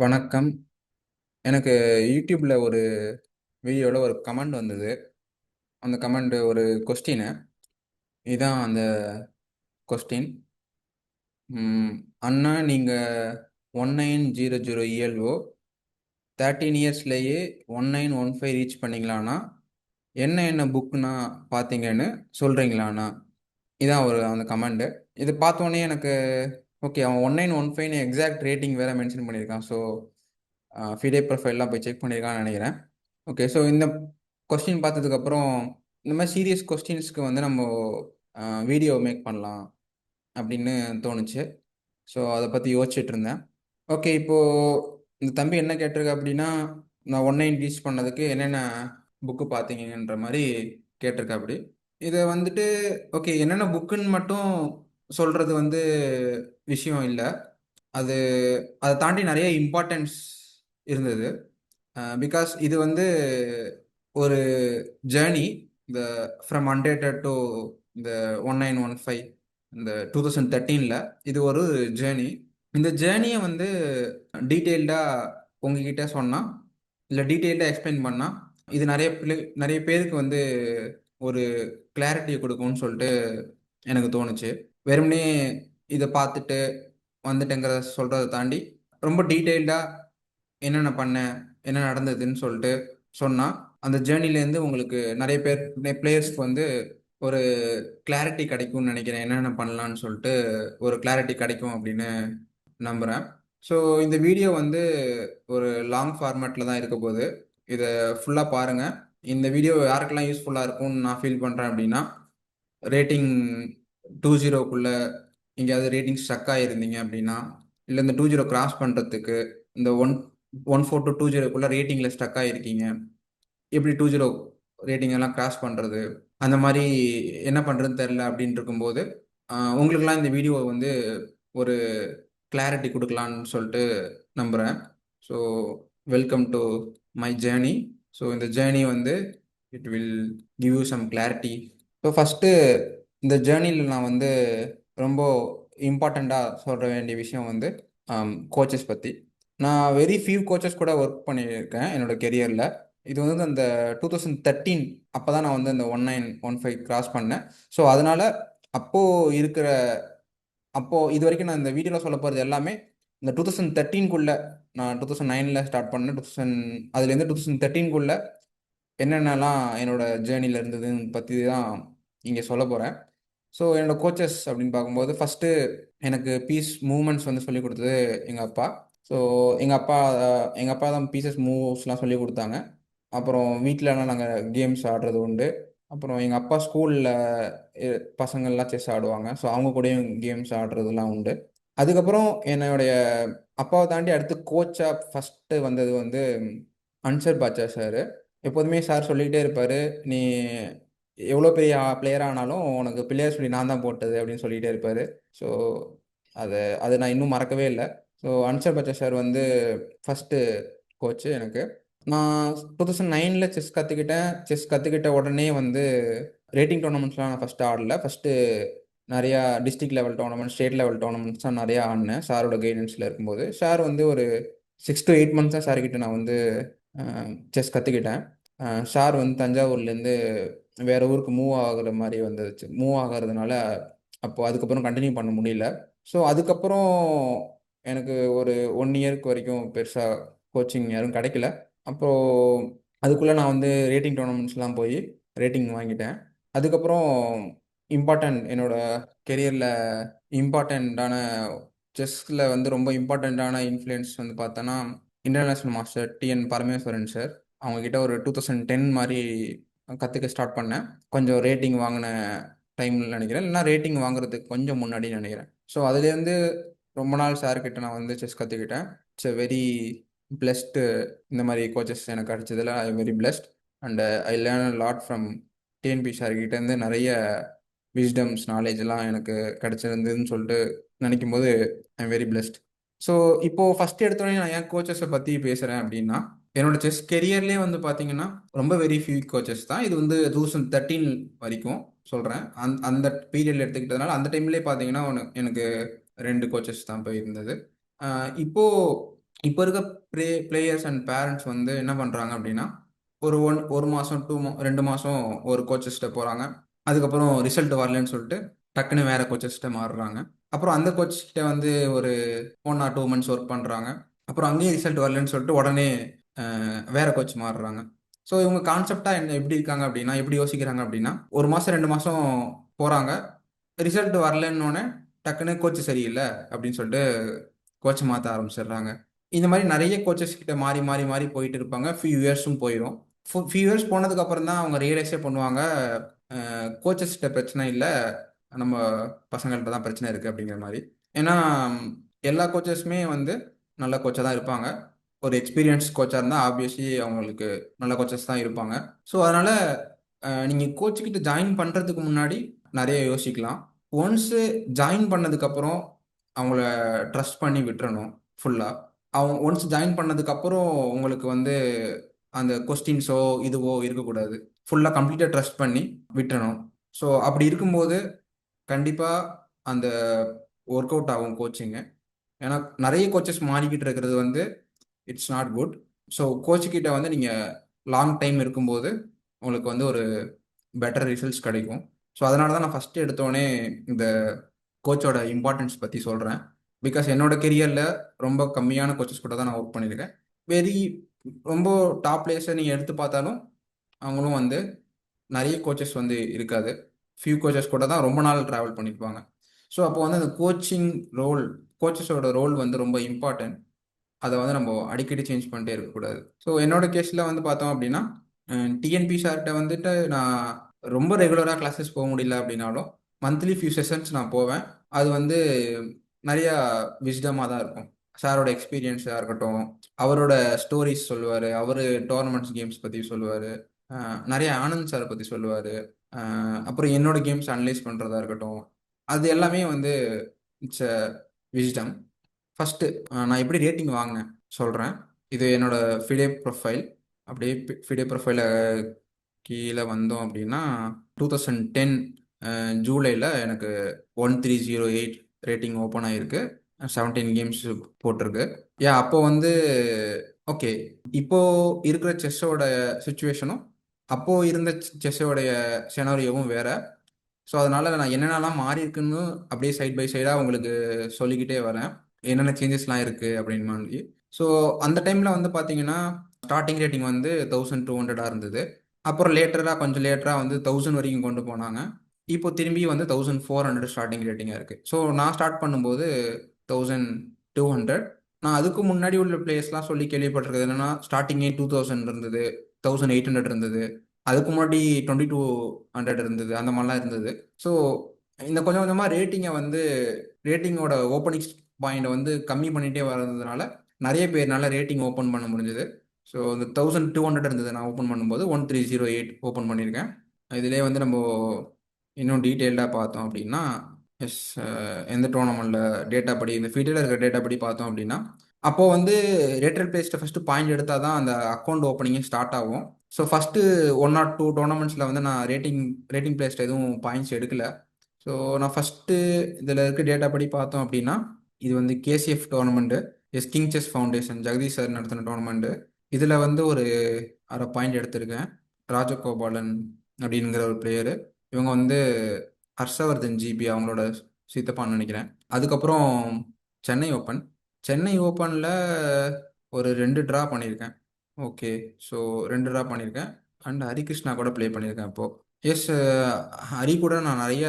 வணக்கம். எனக்கு யூடியூப்ல ஒரு வீடியோல ஒரு கமெண்ட் வந்தது. அந்த கமெண்ட் ஒரு கொஸ்டினு. இதான் அந்த கொஸ்டின். ம். "அண்ணா நீங்க 1900 இஎல்ஓ 13 இயர்ஸ்லயே 1915 ரீச் பண்ணீங்களாண்ணா? என்ன என்ன புக்ண்ணா பார்த்தீங்கன்னு சொல்றீங்களாண்ணா?" இதான் அந்த கமெண்ட். இது பார்த்தோனே எனக்கு ஓகே, அவன் 1915 எக்ஸாக்ட் ரேட்டிங் வேற மென்ஷன் பண்ணியிருக்கான். ஸோ ஃபிடே ப்ரொஃபைல்லாம் போய் செக் பண்ணியிருக்கான்னு நினைக்கிறேன். ஓகே, ஸோ இந்த கொஸ்டின் பார்த்ததுக்கப்புறம் இந்த மாதிரி சீரியஸ் கொஸ்டின்ஸ்க்கு வந்து நம்ம வீடியோ மேக் பண்ணலாம் அப்படின்னு தோணுச்சு. ஸோ அதை பற்றி யோசிச்சுட்டு இருந்தேன். ஓகே, இப்போது இந்த தம்பி என்ன கேட்டிருக்க அப்படின்னா, நான் ஒன்லைன் ரீச் பண்ணதுக்கு என்னென்ன புக்கு பார்த்தீங்கன்ற மாதிரி கேட்டிருக்க அப்படி. இதை வந்துட்டு ஓகே, என்னென்ன புக்குன்னு மட்டும் சொல்கிறது வந்து விஷயம் இல்லை. அது அதை தாண்டி நிறைய இம்பார்ட்டன்ஸ் இருந்தது. பிகாஸ் இது வந்து ஒரு ஜேர்னி. இந்த ஃப்ரம் அன்டேட்டட் டு இந்த 1915 இந்த 2013ல் இது ஒரு ஜேர்னி. இந்த ஜேர்னியை வந்து டீட்டெயில்டாக உங்ககிட்ட சொன்னால் இல்லை டீட்டெயில்டாக எக்ஸ்பிளைன் பண்ணால் இது நிறைய பேருக்கு வந்து ஒரு கிளாரிட்டியை கொடுக்கும்னு சொல்லிட்டு எனக்கு தோணுச்சு. வெறுமனே இதை பார்த்துட்டு வந்துட்டேங்கிறத சொல்கிறத தாண்டி ரொம்ப டீட்டெயில்டாக என்னென்ன பண்ணேன், என்ன நடந்ததுன்னு சொல்லிட்டு சொன்னால் அந்த ஜேர்னிலேருந்து உங்களுக்கு நிறைய பிளேயர்ஸ்க்கு வந்து ஒரு கிளாரிட்டி கிடைக்கும்னு நினைக்கிறேன். என்னென்ன பண்ணலான்னு சொல்லிட்டு ஒரு கிளாரிட்டி கிடைக்கும் அப்படின்னு நம்புகிறேன். ஸோ இந்த வீடியோ வந்து ஒரு லாங் ஃபார்மேட்டில் தான் இருக்க போகுது. இதை ஃபுல்லாக பாருங்கள். இந்த வீடியோ யாருக்கெல்லாம் யூஸ்ஃபுல்லாக இருக்கும்னு நான் ஃபீல் பண்ணுறேன் அப்படின்னா, ரேட்டிங் 20க்குள்ளே எங்கேயாவது ரேட்டிங் ஸ்டக் ஆகிருந்தீங்க அப்படின்னா, இல்லை இந்த 20 கிராஸ் பண்ணுறதுக்கு இந்த 14 to 20க்குள்ளே ரேட்டிங்கில் ஸ்டக் ஆகிருக்கீங்க, எப்படி 20 ரேட்டிங் எல்லாம் கிராஸ் பண்ணுறது, அந்த மாதிரி என்ன பண்ணுறதுன்னு தெரில அப்படின்னு இருக்கும்போது உங்களுக்கெல்லாம் இந்த வீடியோ வந்து ஒரு கிளாரிட்டி கொடுக்கலான்னு சொல்லிட்டு நம்புகிறேன். So welcome to my journey. So இந்த ஜேர்னி வந்து it will give you some clarity. So first இந்த ஜேர்னியில் நான் வந்து ரொம்ப இம்பார்ட்டண்ட்டாக சொல்ல வேண்டிய விஷயம் வந்து கோச்சஸ் பற்றி. நான் வெரி ஃபியூ கோச்சஸ் கூட ஒர்க் பண்ணியிருக்கேன் என்னோட கெரியரில். இது வந்து அந்த 2013 அப்போ தான் நான் வந்து அந்த 1915 கிராஸ் பண்ணேன். ஸோ அதனால் அப்போது இது வரைக்கும் நான் இந்த வீடியோவில் சொல்ல போகிறது எல்லாமே இந்த 2013க்குள்ளே. நான் 2009ல் ஸ்டார்ட் பண்ணேன். அதுலேருந்து 2013க்குள்ளே என்னென்னலாம் என்னோட ஜேர்னியில் இருந்ததுன்னு பற்றி தான் இங்கே சொல்ல போகிறேன். ஸோ என்னோட கோச்சஸ் அப்படின்னு பார்க்கும்போது ஃபஸ்ட்டு எனக்கு பீஸ் மூவ்மெண்ட்ஸ் வந்து சொல்லிக் கொடுத்தது எங்கள் அப்பா. ஸோ எங்கள் அப்பா தான் பீசஸ் மூவ்ஸ்லாம் சொல்லி கொடுத்தாங்க. அப்புறம் வீட்டிலலாம் நாங்கள் கேம்ஸ் ஆடுறது உண்டு. அப்புறம் எங்கள் அப்பா ஸ்கூலில் பசங்கள்லாம் செஸ் ஆடுவாங்க. ஸோ அவங்க கூடயும் கேம்ஸ் ஆடுறதுலாம் உண்டு. அதுக்கப்புறம் என்னுடைய அப்பாவை தாண்டி அடுத்து கோச்சாக ஃபஸ்ட்டு வந்தது வந்து அன்சர் பாட்சா சார். எப்போதுமே சார் சொல்லிக்கிட்டே இருப்பார், "நீ எவ்வளோ பெரிய பிளேயர் ஆனாலும் உனக்கு பிளேயர் சொல்லி நான் தான் போட்டது" அப்படின்னு சொல்லிகிட்டே இருப்பார். ஸோ அதை அதை நான் இன்னும் மறக்கவே இல்லை. ஸோ அன்சர் பாட்சா சார் வந்து ஃபஸ்ட்டு கோச்சு எனக்கு. நான் 2009ல் செஸ் கற்றுக்கிட்டேன். செஸ் கற்றுக்கிட்ட உடனே வந்து ரேட்டிங் டோர்னமெண்ட்ஸ்லாம் நான் ஃபஸ்ட்டு ஆடல. ஃபஸ்ட்டு நிறையா district level tournament, state level tournaments தான் நிறையா ஆடினேன் சாரோட கைடன்ஸில் இருக்கும்போது. சார் வந்து ஒரு 6 to 8 மந்த்ஸ் தான் சார்கிட்ட நான் வந்து செஸ் கற்றுக்கிட்டேன். சார் வந்து தஞ்சாவூர்லேருந்து வேறு ஊருக்கு மூவ் ஆகுற மாதிரி வந்துச்சு. மூவ் ஆகிறதுனால அதுக்கப்புறம் கண்டினியூ பண்ண முடியல. ஸோ அதுக்கப்புறம் எனக்கு ஒரு 1 இயருக்கு வரைக்கும் பெருசாக கோச்சிங் யாரும் கிடைக்கல. அப்போது அதுக்குள்ளே நான் வந்து ரேட்டிங் டோர்னமெண்ட்ஸ்லாம் போய் ரேட்டிங் வாங்கிட்டேன். அதுக்கப்புறம் என்னோட கெரியரில் இம்பார்ட்டண்ட்டான செஸ்ஸில் வந்து ரொம்ப இம்பார்ட்டண்ட்டான இன்ஃப்ளூயன்ஸ் வந்து பார்த்தோன்னா, international master TN Parameswaran sir. அவங்கக்கிட்ட ஒரு 2010 மாதிரி கற்றுக்க ஸ்டார்ட் பண்ணேன். கொஞ்சம் ரேட்டிங் வாங்கின டைமில் நினைக்கிறேன், இல்லைனா ரேட்டிங் வாங்குறதுக்கு கொஞ்சம் முன்னாடி நினைக்கிறேன். ஸோ அதுலேருந்து ரொம்ப நாள் சார்கிட்ட நான் வந்து செஸ் கற்றுக்கிட்டேன். It's a very blessed. இந்த மாதிரி கோச்சஸ் எனக்கு கிடச்சதில் I am very blessed. And I learn a lot from TNP சார்கிட்டேருந்து. நிறைய விஸ்டம்ஸ், நாலேஜ்லாம் எனக்கு கிடச்சிருந்ததுன்னு சொல்லிட்டு நினைக்கும் போது I am very blessed. So இப்போது ஃபஸ்ட்டு எடுத்தோடனே நான் ஏன் கோச்சஸை பற்றி பேசுகிறேன் அப்படின்னா, என்னோட செஸ் கெரியர்லேயே வந்து பார்த்தீங்கன்னா ரொம்ப வெரி ஃபியூ கோச்சஸ் தான். இது வந்து 2013 வரைக்கும் சொல்கிறேன். அந்த பீரியடில் எடுத்துக்கிட்டதுனால அந்த டைம்லேயே பார்த்தீங்கன்னா எனக்கு 2 கோச்சஸ் தான் போயிருந்தது. இப்போது இப்போ இருக்க பிளேயர்ஸ் அண்ட் பேரண்ட்ஸ் வந்து என்ன பண்ணுறாங்க அப்படின்னா, ஒரு மாதம் 2 மாதம் ஒரு கோச்சஸ்கிட்ட போகிறாங்க. அதுக்கப்புறம் ரிசல்ட் வரலன்னு சொல்லிட்டு டக்குன்னு வேற கோச்சஸ்கிட்ட மாறுறாங்க. அப்புறம் அந்த கோச் கிட்ட வந்து ஒரு 1 or 2 months ஒர்க் பண்ணுறாங்க. அப்புறம் அங்கேயும் ரிசல்ட் வரலன்னு சொல்லிட்டு உடனே வேற கோச் மாறுறாங்க. ஸோ இவங்க கான்செப்டா என்ன எப்படி இருக்காங்க அப்படின்னா, எப்படி யோசிக்கிறாங்க அப்படின்னா, 1 மாதம் 2 மாதம் போறாங்க, ரிசல்ட் வரலன்னொடனே டக்குன்னு கோச் சரியில்லை அப்படின்னு சொல்லிட்டு கோச் மாற்ற ஆரம்பிச்சிடுறாங்க. இந்த மாதிரி நிறைய கோச்சஸ் கிட்ட மாறி மாறி மாறி போயிட்டு இருப்பாங்க. ஃபியூ இயர்ஸும் போயிடும். ஃபியூ இயர்ஸ் போனதுக்கு அப்புறம் தான் அவங்க ரியலைஸே பண்ணுவாங்க, கோச்சஸ் கிட்ட பிரச்சனை இல்லை, நம்ம பசங்கள்கிட்ட தான் பிரச்சனை இருக்கு அப்படிங்கிற மாதிரி. ஏன்னா எல்லா கோச்சஸுமே வந்து நல்ல கோச்சாக தான் இருப்பாங்க. ஒரு எக்ஸ்பீரியன்ஸ் கோச்சாக இருந்தால் ஆப்வியஸ்லி அவங்களுக்கு நல்ல கோச்சஸ் தான் இருப்பாங்க. ஸோ அதனால நீங்கள் கோச்சுக்கிட்ட ஜாயின் பண்ணுறதுக்கு முன்னாடி நிறைய யோசிக்கலாம். ஒன்ஸு ஜாயின் பண்ணதுக்கப்புறம் அவங்கள ட்ரஸ்ட் பண்ணி விட்டுறணும் ஃபுல்லாக. அவங்க ஒன்ஸ் ஜாயின் பண்ணதுக்கப்புறம் உங்களுக்கு வந்து அந்த கொஸ்டின்ஸோ இதுவோ இருக்கக்கூடாது. ஃபுல்லாக கம்ப்ளீட்டாக ட்ரஸ்ட் பண்ணி விட்டுறணும். ஸோ அப்படி இருக்கும்போது கண்டிப்பாக அந்த ஒர்க் அவுட் ஆகும் கோச்சிங்கு. ஏன்னா நிறைய கோச்சஸ் மாறிக்கிட்டு இருக்கிறது வந்து இட்ஸ் நாட் குட். ஸோ கோச்சுக்கிட்ட வந்து நீங்கள் லாங் டைம் இருக்கும்போது உங்களுக்கு வந்து ஒரு பெட்டர் ரிசல்ட்ஸ் கிடைக்கும். ஸோ அதனால தான் நான் ஃபஸ்ட்டு எடுத்தோடனே இந்த கோச்சோட இம்பார்ட்டன்ஸ் பற்றி சொல்கிறேன். பிகாஸ் என்னோட கெரியரில் ரொம்ப கம்மியான கோச்சஸ் கூட தான் நான் ஒர்க் பண்ணியிருக்கேன். வெரி ரொம்ப டாப் பிளேயர்ஸை நீங்கள் எடுத்து பார்த்தாலும் அவங்களும் வந்து நிறைய கோச்சஸ் வந்து இருக்காது. ஃபியூ கோச்சஸ் கூட தான் ரொம்ப நாள் ட்ராவல் பண்ணியிருப்பாங்க. ஸோ அப்போ வந்து அந்த கோச்சிங் ரோல், கோச்சஸோட ரோல் வந்து ரொம்ப இம்பார்ட்டன்ட். அதை வந்து நம்ம அடிக்கடி சேஞ்ச் பண்ணிட்டே இருக்கக்கூடாது. ஸோ என்னோட கேஸில் வந்து பார்த்தோம் அப்படின்னா, டிஎன்பி சார்கிட்ட வந்துட்டு நான் ரொம்ப ரெகுலராக கிளாஸஸ் போக முடியல அப்படின்னாலும் மந்த்லி ஃபியூ செஷன்ஸ் நான் போவேன். அது வந்து நிறையா விஸ்டமாக தான் இருக்கும். சாரோட எக்ஸ்பீரியன்ஸாக இருக்கட்டும், அவரோட ஸ்டோரிஸ் சொல்லுவார், அவர் டோர்னமெண்ட்ஸ் கேம்ஸ் பற்றி சொல்லுவார், நிறைய ஆனந்த் சாரை பற்றி சொல்லுவார், அப்புறம் என்னோட கேம்ஸ் அனலைஸ் பண்ணுறதா இருக்கட்டும், அது எல்லாமே வந்து இட்ஸ் அ விஸ்டம். ஃபஸ்ட்டு நான் எப்படி ரேட்டிங் வாங்கினேன் சொல்கிறேன். இது என்னோட ஃபிடே ப்ரொஃபைல். அப்படியே ஃபிடே ப்ரொஃபைல கீழே வந்தோம் அப்படின்னா 2010 ஜூலையில் எனக்கு 1308 ரேட்டிங் ஓப்பன் ஆகிருக்கு. 17 கேம்ஸ் போட்டிருக்கு. அப்போ வந்து ஓகே, இப்போ இருக்கிற செஸ்ஸோட சுச்சுவேஷனும் அப்போ இருந்த செஸ்ஸோடைய செனாரியோவும் வேற. ஸோ அதனால நான் என்னென்னலாம் மாறி இருக்குன்னு அப்படியே சைட் பை சைடாக உங்களுக்கு சொல்லிக்கிட்டே வரேன், என்னென்ன சேஞ்சஸ்லாம் இருக்குது அப்படின்னு மாதிரி. ஸோ அந்த டைமில் வந்து பார்த்தீங்கன்னா ஸ்டார்டிங் ரேட்டிங் வந்து 1200 இருந்தது. அப்புறம் கொஞ்சம் லேட்டராக வந்து 1000 வரைக்கும் கொண்டு போனாங்க. இப்போ திரும்பி வந்து 1400 ஸ்டார்டிங் ரேட்டிங்காக இருக்குது. ஸோ நான் ஸ்டார்ட் பண்ணும்போது 1200. நான் அதுக்கு முன்னாடி உள்ள பிளேயர்ஸ்லாம் சொல்லி கேள்விப்பட்டிருக்கிறது என்னன்னா, ஸ்டார்டிங்கே 2000 இருந்தது, 1800 இருந்தது, அதுக்கு முன்னாடி 2200 இருந்தது, அந்த மாதிரிலாம் இருந்தது. ஸோ இந்த கொஞ்சம் கொஞ்சமாக ரேட்டிங்கோட ஓப்பனிங் பாயிண்டை வந்து கம்மி பண்ணிகிட்டே வர்றதுனால நிறைய பேர்னால ரேட்டிங் ஓப்பன் பண்ண முடிஞ்சது. ஸோ இந்த 1200 இருந்தது நான் ஓப்பன் பண்ணும்போது 1308 ஓப்பன் பண்ணியிருக்கேன். இதிலே வந்து நம்ம இன்னும் டீட்டெயில்டாக பார்த்தோம் அப்படின்னா, எஸ், எந்த டோர்னமெண்ட்டில் டேட்டா படி இந்த ஃபீல்டில் இருக்கிற டேட்டா படி பார்த்தோம் அப்படின்னா, அப்போது வந்து ரேட்டட் பிளேஸ்ட்டை ஃபஸ்ட்டு பாயிண்ட் எடுத்தால் தான் அந்த அக்கௌண்ட் ஓப்பனிங்கே ஸ்டார்ட் ஆகும். ஸோ ஃபஸ்ட்டு 1 or 2 டோர்னமெண்ட்ஸில் வந்து நான் ரேட்டிங் பிளேஸ்ட் எதுவும் பாயிண்ட்ஸ் எடுக்கல. ஸோ நான் ஃபஸ்ட்டு இதில் இருக்க டேட்டா படி பார்த்தோம் அப்படின்னா, இது வந்து KCF tournament, King Chess Foundation Jagadish sir நடத்தின டோர்னமெண்ட்டு. இதில் வந்து ஒரு 1/2 பாயிண்ட் எடுத்திருக்கேன். ராஜகோபாலன் அப்படிங்கிற ஒரு பிளேயரு. இவங்க வந்து ஹர்ஷவர்தன் ஜிபி அவங்களோட சித்தப்பான்னு நினைக்கிறேன். அதுக்கப்புறம் சென்னை ஓப்பன். சென்னை ஓப்பனில் ஒரு 2 ட்ரா பண்ணியிருக்கேன். ஓகே, ஸோ 2 ட்ரா பண்ணியிருக்கேன். அண்ட் ஹரிகிருஷ்ணா கூட ப்ளே பண்ணியிருக்கேன் அப்போது. எஸ், ஹரி கூட நான் நிறைய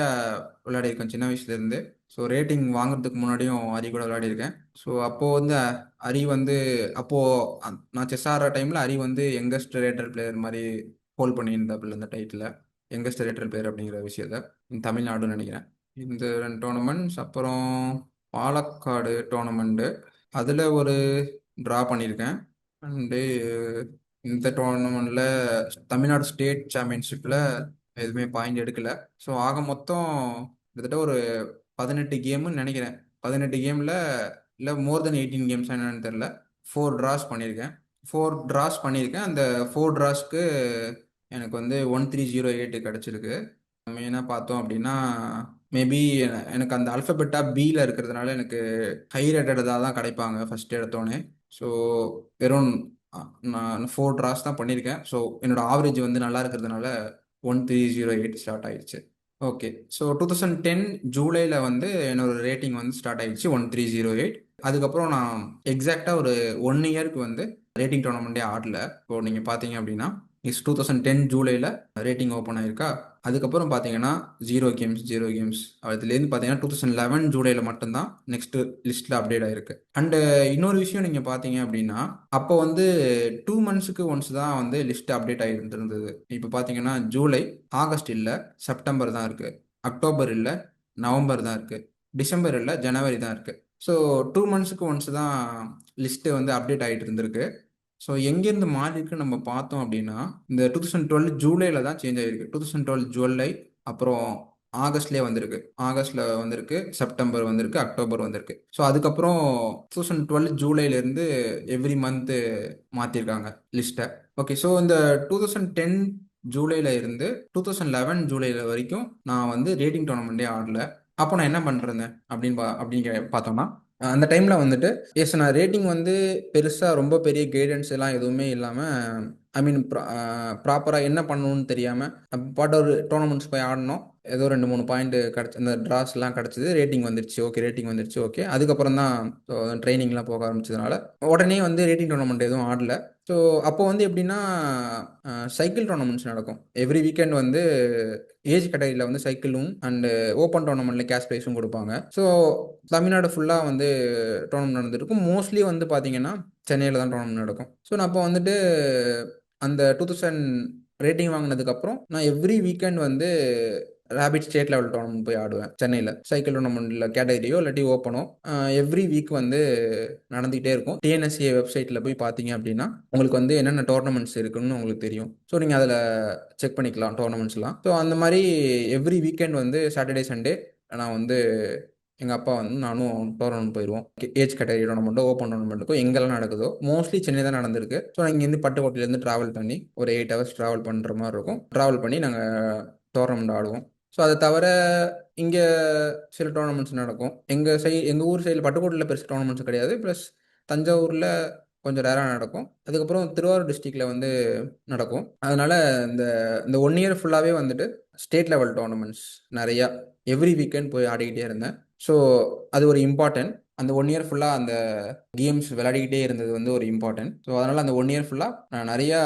விளையாடிருக்கேன் சின்ன வயசுலேருந்து. ஸோ ரேட்டிங் வாங்குறதுக்கு முன்னாடியும் ஹரி கூட விளையாடிருக்கேன். ஸோ அப்போது வந்து ஹரி வந்து அப்போது நான் செஸ் ஆடுற டைமில் ஹரி வந்து யங்கஸ்ட் ரேட்டர் பிளேயர் மாதிரி ஹோல்ட் பண்ணியிருந்தாப்புல இந்த டைட்டில், யங்கஸ்ட் ரேட்டர் பிளேயர் அப்படிங்கிற விஷயத்த. தமிழ்நாடுன்னு நினைக்கிறேன். இந்த 2 டோர்னமெண்ட்ஸ், அப்புறம் பாலக்காடு டோர்னமெண்ட்டு, அதில் ஒரு ட்ரா பண்ணியிருக்கேன். அண்டு இந்த டோர்னமெண்ட்டில் தமிழ்நாடு ஸ்டேட் சாம்பியன்ஷிப்பில் எதுவுமே பாயிண்ட் எடுக்கலை. ஸோ ஆக மொத்தம் கிட்டத்தட்ட ஒரு 18 கேமுன்னு நினைக்கிறேன். 18 கேமில் இல்லை மோர் தென் 18 கேம்ஸ் என்னன்னு தெரில, 4 ட்ராஸ் பண்ணியிருக்கேன். அந்த 4 ட்ராஸ்க்கு எனக்கு வந்து 1308 கிடச்சிருக்கு. மெயினாக பார்த்தோம் அப்படின்னா, மேபி எனக்கு அந்த அல்ஃபபெட்டாக பியில் இருக்கிறதுனால எனக்கு ஹை ரேட்டடாக தான் கிடைப்பாங்க ஃபஸ்ட் எடுத்தோடனே. ஸோ வெறும் நான் 4 ட்ராஸ் தான் பண்ணியிருக்கேன். ஸோ என்னோட ஆவரேஜ் வந்து நல்லா இருக்கிறதுனால 1308 ஸ்டார்ட் ஆயிடுச்சு. ஓகே. ஸோ 2010 ஜூலைல வந்து என்னோட ரேட்டிங் வந்து ஸ்டார்ட் ஆயிடுச்சு 1308. அதுக்கப்புறம் நான் எக்ஸாக்டாக ஒரு 1 இயருக்கு வந்து ரேட்டிங் டோர்னமெண்ட்டே ஆடல. இப்போ நீங்கள் பார்த்தீங்க அப்படின்னா 2010 ஜூலைல ரேட்டிங் ஓப்பன் ஆயிருக்கா. அதுக்கப்புறம் பார்த்தீங்கன்னா 0 கேம்ஸ் 0 கேம்ஸ். அதுலேருந்து பார்த்தீங்கன்னா 2011 ஜூலைல மட்டும்தான் நெக்ஸ்ட் லிஸ்ட்டில் அப்டேட் ஆயிருக்கு. அண்டு இன்னொரு விஷயம் நீங்கள் பார்த்தீங்க அப்படின்னா அப்போ வந்து 2 மந்த்ஸுக்கு ஒன்ஸ் தான் வந்து லிஸ்ட் அப்டேட் ஆகிட்டு இருந்தது. இப்போ பார்த்தீங்கன்னா ஜூலை, ஆகஸ்ட் இல்லை, செப்டம்பர் தான் இருக்கு, அக்டோபர் இல்லை, நவம்பர் தான் இருக்கு, டிசம்பர் இல்லை, ஜனவரி தான் இருக்கு. ஸோ 2 மந்த்ஸுக்கு ஒன்ஸ் தான் லிஸ்ட்டு வந்து அப்டேட் ஆகிட்டு இருந்திருக்கு. ஸோ எங்கேருந்து மாறி இருக்குன்னு நம்ம பார்த்தோம் அப்படின்னா இந்த 2012 ஜூலைல தான் சேஞ்ச் ஆகிருக்கு. 2012 ஜூலை, அப்புறம் ஆகஸ்ட்லேயே வந்திருக்கு, ஆகஸ்ட்ல வந்திருக்கு, செப்டம்பர் வந்திருக்கு, அக்டோபர் வந்திருக்கு. ஸோ அதுக்கப்புறம் 2012 ஜூலைலேருந்து எவ்ரி மந்த்து மாற்றிருக்காங்க லிஸ்ட்டை. ஓகே. ஸோ இந்த 2010 ஜூலைல இருந்து 2011 ஜூலைல வரைக்கும் நான் வந்து ரேட்டிங் டோர்னமெண்ட்டே ஆடல. அப்போ நான் என்ன பண்ணுறேன் அப்படின்னு பார்த்தோம்னா அந்த டைமில் வந்துட்டு எஸ் நான் ரேட்டிங் வந்து பெருசாக ரொம்ப பெரிய கைடன்ஸ் எல்லாம் எதுவுமே இல்லாமல் ஐ மீன் ப்ராப்பராக என்ன பண்ணணும்னு தெரியாமல் பாட்ட ஒரு டோர்னமெண்ட்ஸ் போய் ஆடினோம். ஏதோ 2 3 பாயிண்ட் கிடச்சி, அந்த ட்ராஸ்லாம் கிடச்சிது, ரேட்டிங் வந்துருச்சு. ஓகே, ரேட்டிங் வந்துருச்சு. ஓகே. அதுக்கப்புறம் தான் ட்ரைனிங்லாம் போக ஆரம்பிச்சதுனால உடனே வந்து ரேட்டிங் டோர்னமெண்ட் எதுவும் ஆடல. ஸோ அப்போ வந்து எப்படின்னா சைக்கிள் டோர்னமெண்ட்ஸ் நடக்கும் எவ்ரி வீக்கெண்ட். வந்து ஏஜ் கேட்டகரியில் வந்து சைக்கிளும் அண்டு ஓப்பன் டோர்னமெண்ட்டில் கேஷ் ப்ரைஸும் கொடுப்பாங்க. ஸோ தமிழ்நாடு ஃபுல்லாக வந்து டோர்னமெண்ட் நடந்துருக்கும். மோஸ்ட்லி வந்து பார்த்தீங்கன்னா சென்னையில் தான் டோர்னமெண்ட் நடக்கும். ஸோ நான் அப்போ வந்துட்டு அந்த 2000 ரேட்டிங் வாங்கினதுக்கப்புறம் நான் எவ்ரி வீக்கெண்ட் வந்து ரேபிட் ஸ்டேட் லெவல் டோர்னமெண்ட் போய் ஆடுவேன் சென்னையில். சைக்கிள் டோர்னமெண்ட்டில் கேட்டகரியோ இல்லாட்டி ஓப்பனோ எவ்ரி வீக் வந்து நடந்துகிட்டே இருக்கும். டிஎன்எஸ்ஏ வெப்சைட்டில் போய் பார்த்தீங்க அப்படின்னா உங்களுக்கு வந்து என்னென்ன டோர்னமெண்ட்ஸ் இருக்குன்னு உங்களுக்கு தெரியும். ஸோ நீங்கள் அதில் செக் பண்ணிக்கலாம் டோர்னமெண்ட்ஸ்லாம். ஸோ அந்த மாதிரி எவ்ரி வீக்கெண்ட் வந்து சாட்டர்டே சண்டே நான் வந்து எங்கள் அப்பா வந்து நானும் டோர்னமெண்ட் போயிடுவோம். ஏஜ் கேட்டகரி டோர்னமெண்ட்டோ ஓப்பன் டோர்னமெண்ட்டுக்கோ எங்கெல்லாம் நடக்குதோ மோஸ்ட்லி சென்னை தான் நடந்திருக்கு. ஸோ நான் இங்கேருந்து பட்டுக்கோட்டையிலேருந்து ட்ராவல் பண்ணி ஒரு 8 ஹவர்ஸ் ட்ராவல் பண்ணுற மாதிரி இருக்கும். ட்ராவல் பண்ணி நாங்கள் டோர்னமெண்ட் ஆடுவோம். ஸோ அதை தவிர இங்கே சில டோர்னமெண்ட்ஸ் நடக்கும். எங்கள் ஊர் சைடில் பட்டுக்கோட்டையில் பெருசு டோர்னமெண்ட்ஸ் கிடையாது. ப்ளஸ் தஞ்சாவூரில் கொஞ்சம் ரேராக நடக்கும். அதுக்கப்புறம் திருவாரூர் டிஸ்ட்ரிக்டில் வந்து நடக்கும். அதனால் இந்த இந்த 1 இயர் ஃபுல்லாகவே வந்துட்டு ஸ்டேட் லெவல் டோர்னமெண்ட்ஸ் நிறையா எவ்ரி வீக்கெண்ட் போய் ஆடிக்கிட்டே இருந்தேன். ஸோ அது ஒரு இம்பார்ட்டன்ட். அந்த 1 இயர் ஃபுல்லாக அந்த கேம்ஸ் விளையாடிக்கிட்டே இருந்தது வந்து ஒரு இம்பார்ட்டன்ட். ஸோ அதனால் அந்த 1 இயர் ஃபுல்லாக நான் நிறையா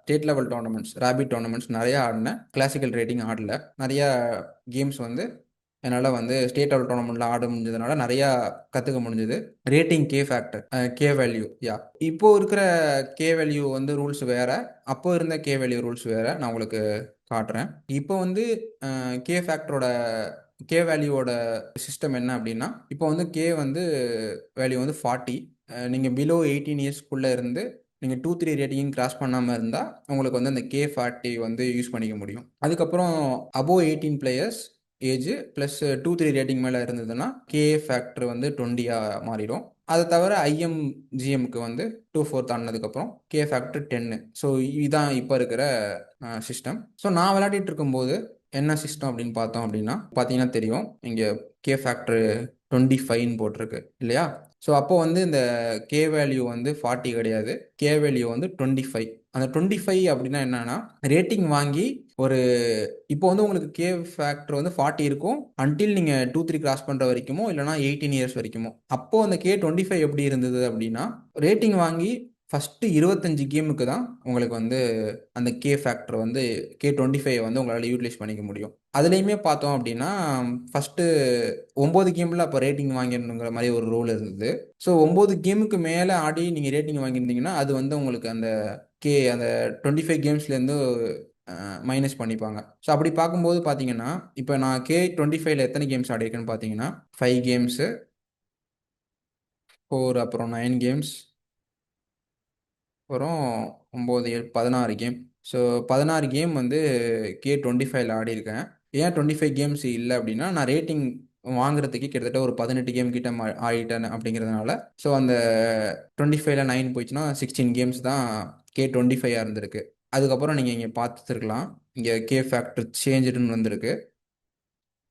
state level tournaments, rapid tournaments நிறையா ஆடினேன். Classical rating ஆடல. நிறையா கேம்ஸ் வந்து என்னால் வந்து ஸ்டேட் லெவல் டோர்னமெண்ட்டில் ஆட முடிஞ்சதுனால நிறையா கற்றுக்க முடிஞ்சது. Rating K factor, K value, yeah. இப்போ இருக்கிற கே வேல்யூ வந்து ரூல்ஸ் வேற, அப்போ இருந்த கே வேல்யூ ரூல்ஸ் வேற. நான் உங்களுக்கு காட்டுறேன். இப்போ வந்து கே ஃபேக்டரோட கே வேல்யூவோட சிஸ்டம் என்ன அப்படின்னா இப்போ வந்து கே வந்து வேல்யூ வந்து 40. நீங்கள் பிலோ 18 இயர்ஸ்க்குள்ளே இருந்து நீங்கள் 2 3 ரேட்டிங் கிராஸ் பண்ணாமல் இருந்தால் உங்களுக்கு வந்து அந்த K40 வந்து யூஸ் பண்ணிக்க முடியும். அதுக்கப்புறம் above 18 players age plus 2 3 rating மேலே இருந்ததுன்னா கே ஃபேக்டர் வந்து 20 மாறிடும். அதை தவிர ஐஎம்ஜிஎம்க்கு வந்து 2/4 தாண்டினதுக்கப்புறம் கே ஃபேக்டர் 10. ஸோ இதுதான் இப்போ இருக்கிற சிஸ்டம். ஸோ நான் விளையாடிட்டு இருக்கும்போது என்ன சிஸ்டம் அப்படின்னு பார்த்தோம் அப்படின்னா பார்த்தீங்கன்னா தெரியும், இங்கே கே ஃபேக்டர் 25ன்னு போட்டிருக்கு இல்லையா. ஸோ அப்போ வந்து இந்த கே வேல்யூ வந்து 40 கிடையாது, கே வேல்யூ வந்து 25. அந்த 25 அப்படின்னா என்னன்னா ரேட்டிங் வாங்கி ஒரு இப்போ வந்து உங்களுக்கு கே ஃபேக்டர் வந்து 40 இருக்கும் அன்டில் நீங்கள் 2 3 கிராஸ் பண்ணுற வரைக்குமோ இல்லைனா 18 இயர்ஸ் வரைக்குமோ. அப்போ அந்த K25 எப்படி இருந்தது அப்படின்னா ரேட்டிங் வாங்கி ஃபஸ்ட்டு 25 கேமுக்கு தான் உங்களுக்கு வந்து அந்த கே ஃபேக்டர் வந்து K25 வந்து உங்களால் யூட்டிலைஸ் பண்ணிக்க முடியும். அதுலேயுமே பார்த்தோம் அப்படின்னா ஃபஸ்ட்டு 9 கேமில் அப்போ ரேட்டிங் வாங்கிடணுங்கிற மாதிரி ஒரு ரூல் இருந்தது. ஸோ 9 கேமுக்கு மேலே ஆடி நீங்கள் ரேட்டிங் வாங்கியிருந்தீங்கன்னா அது வந்து உங்களுக்கு அந்த அந்த 25 கேம்ஸ்லேருந்து மைனஸ் பண்ணிப்பாங்க. ஸோ அப்படி பார்க்கும்போது பார்த்தீங்கன்னா இப்போ நான் K25ல எத்தனை கேம்ஸ் ஆடிருக்கேன்னு பார்த்தீங்கன்னா 5 கேம்ஸு, 4, அப்புறம் 9 கேம்ஸ், அப்புறம் 9 7 16 கேம். ஸோ 16 கேம் வந்து K25ல ஆடிருக்கேன். ஏன் 25 கேம்ஸ் இல்லை அப்படின்னா நான் ரேட்டிங் வாங்குறதுக்கு கிட்டத்தட்ட ஒரு 18 கேம் கிட்ட ஆடிட்டேன் அப்படிங்கிறதுனால. ஸோ அந்த 25ல 9 போயிடுச்சுன்னா 16 கேம்ஸ் தான் K25 இருந்திருக்கு. அதுக்கப்புறம் நீங்கள் இங்கே பார்த்துருக்கலாம், இங்கே கே ஃபேக்டர் சேஞ்சுடுன்னு வந்திருக்கு.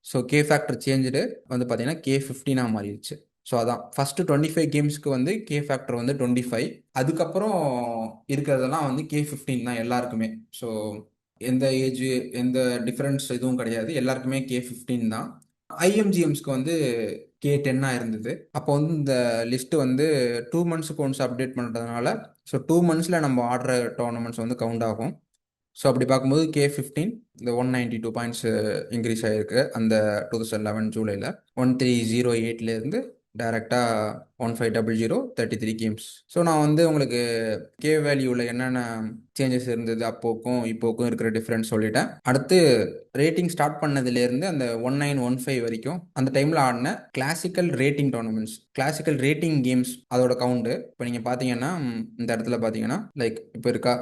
ஸோ கே ஃபேக்டர் சேஞ்சுடு வந்து பார்த்தீங்கன்னா K15 மாறிடுச்சு. ஸோ அதான் ஃபஸ்ட்டு 25 கேம்ஸ்க்கு வந்து கே ஃபேக்டர் வந்து 25. அதுக்கப்புறம் இருக்கிறதெல்லாம் வந்து K15 தான் எல்லாருக்குமே. ஸோ எந்த ஏஜ் எந்த டிஃப்ரென்ஸ் எதுவும் கிடையாது, எல்லாருக்குமே K15 தான். ஐஎம்ஜிஎம்ஸ்க்கு வந்து K10 இருந்தது. அப்போ வந்து இந்த லிஸ்ட்டு வந்து 2 மந்த்ஸுக்கு ஒன்ஸ் அப்டேட் பண்ணுறதுனால, ஸோ 2 மந்த்ஸில் நம்ம ஆடுற டோர்னமெண்ட்ஸ் வந்து கவுண்ட் ஆகும். ஸோ அப்படி பார்க்கும்போது K15 இந்த 192 பாயிண்ட்ஸ் இன்க்ரீஸ் ஆகிருக்கு அந்த 2011 ஜூலையில். 1308லேருந்து டைரெக்டாக 1500 33 கேம்ஸ். ஸோ நான் வந்து உங்களுக்கு கே வேல்யூவில் என்னென்ன சேஞ்சஸ் இருந்தது அப்போக்கும் இப்போக்கும் இருக்கிற டிஃப்ரென்ஸ் சொல்லிட்டேன். அடுத்து ரேட்டிங் ஸ்டார்ட் பண்ணதுலேருந்து அந்த 1915 வரைக்கும் அந்த டைமில் ஆடின classical rating tournaments, classical rating games அதோட கவுண்டு இப்போ நீங்கள் பார்த்தீங்கன்னா இந்த இடத்துல பார்த்தீங்கன்னா லைக் இப்போ இருக்கா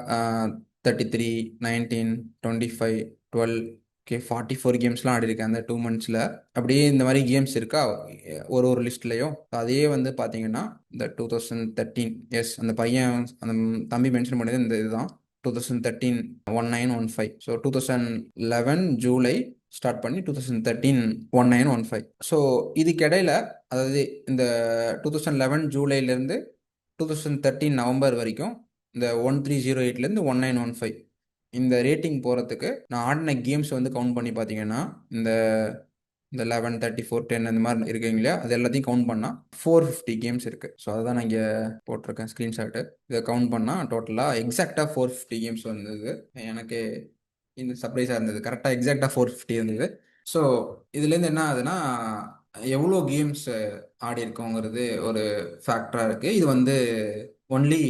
33, 19, 25, 12, 44 கேம்ஸ்லாம் ஆடிருக்கேன் அந்த 2 மந்த்ஸில். அப்படியே இந்த மாதிரி கேம்ஸ் இருக்கா ஒரு லிஸ்ட்லேயும். அதையே வந்து பார்த்தீங்கன்னா இந்த 2013, எஸ் அந்த பையன் அந்த தம்பி மென்ஷன் பண்ணது இந்த இதுதான் 2013 1915. ஸோ 2011 ஜூலை ஸ்டார்ட் பண்ணி 2013 1915. ஸோ இதுக்கிடையில் அதாவது இந்த 2011 ஜூலைலேருந்து 2013 நவம்பர் வரைக்கும் இந்த 1308லேருந்து 1915 இந்த ரேட்டிங் போகிறதுக்கு நான் ஆடின கேம்ஸ் வந்து கவுண்ட் பண்ணி பார்த்தீங்கன்னா இந்த இந்த 11, 34, 10 இந்த மாதிரி இருக்குங்க இல்லையா, அது எல்லாத்தையும் கவுண்ட் பண்ணால் 450 கேம்ஸ் இருக்குது. ஸோ அதை தான் நான் இங்கே போட்டிருக்கேன் ஸ்க்ரீன்ஷாட்டு. இதை கவுண்ட் பண்ணால் டோட்டலாக எக்ஸாக்டாக 450 கேம்ஸ் வந்தது. எனக்கு இந்த சர்ப்ரைஸாக இருந்தது, கரெக்டாக எக்ஸாக்டாக 450 இருந்தது. ஸோ இதுலேருந்து என்ன ஆகுதுன்னா எவ்வளோ கேம்ஸ் ஆடி இருக்கோங்கிறது ஒரு ஃபேக்டராக இருக்குது. இது வந்து ஒன்லி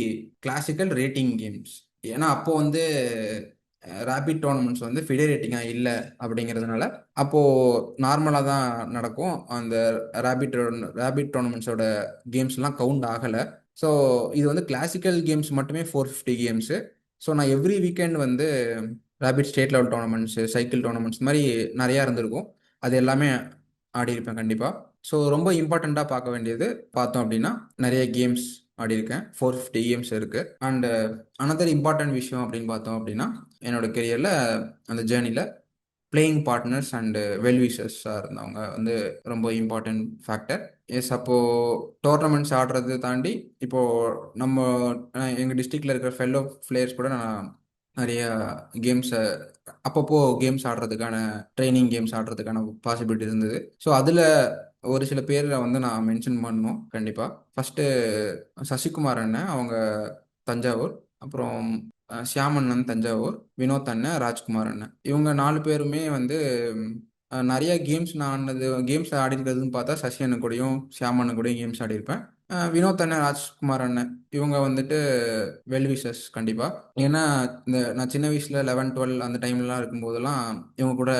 கிளாசிக்கல் ரேட்டிங் கேம்ஸ். ஏன்னா அப்போ வந்து ரேபிட் டோர்னமெண்ட்ஸ் வந்து ஃபிடே ரேட்டிங்காக இல்லை அப்படிங்கிறதுனால அப்போது நார்மலாக தான் நடக்கும். அந்த ரேபிட் டோர்னமெண்ட்ஸோட கேம்ஸ்லாம் கவுண்ட் ஆகலை. ஸோ இது வந்து கிளாசிக்கல் கேம்ஸ் மட்டுமே 450 கேம்ஸு. ஸோ நான் எவ்ரி வீக்கெண்ட் வந்து rapid state level tournaments, cycle tournaments இந்த மாதிரி நிறையா இருந்திருக்கும். அது எல்லாமே ஆடியிருப்பேன் கண்டிப்பாக. ஸோ ரொம்ப இம்பார்ட்டண்ட்டாக பார்க்க வேண்டியது பார்த்தோம் அப்படின்னா நிறைய கேம்ஸ் ஆடியிருக்கேன். 450 கேம்ஸ் இருக்குது. அண்டு அனதர் இம்பார்ட்டன்ட் விஷயம் அப்படின்னு பார்த்தோம் அப்படின்னா என்னோட கெரியரில் அந்த ஜேர்னியில் பிளேயிங் பார்ட்னர்ஸ் அண்டு வெல்விஷர்ஸாக இருந்தவங்க வந்து ரொம்ப இம்பார்ட்டன்ட் ஃபேக்டர். எஸ் அப்போது டோர்னமெண்ட்ஸ் ஆடுறது தாண்டி இப்போது நம்ம எங்கள் டிஸ்ட்ரிக்டில் இருக்கிற ஃபெல்லோ பிளேயர்ஸ் கூட நான் நிறைய கேம்ஸை அப்பப்போ கேம்ஸ் ஆடுறதுக்கான ட்ரைனிங் கேம்ஸ் ஆடுறதுக்கான பாசிபிலிட்டி இருந்தது. ஸோ அதில் ஒரு சில பேரை வந்து நான் மென்ஷன் பண்ணணும் கண்டிப்பாக. ஃபஸ்ட்டு சசிகுமார் அண்ணன், அவங்க தஞ்சாவூர். அப்புறம் ஷியாமண்ணன் தஞ்சாவூர், வினோத் அண்ணன், ராஜ்குமார் அண்ணன். இவங்க 4 பேருமே வந்து நிறைய கேம்ஸ் நான் ஆடினது கேம்ஸ் ஆடி இருக்கிறதுன்னு பார்த்தா சசி அண்ணன் கூடயும் ஷியாம் அண்ணன் கூடயும் கேம்ஸ் ஆடியிருப்பேன். வினோத் அண்ணன், ராஜ்குமார் அண்ணன் இவங்க வந்துட்டு வெல்விஷர்ஸ் கண்டிப்பாக. ஏன்னா இந்த நான் சின்ன வயசில் 11, 12 அந்த டைம்லாம் இருக்கும்போதெல்லாம் இவங்க கூட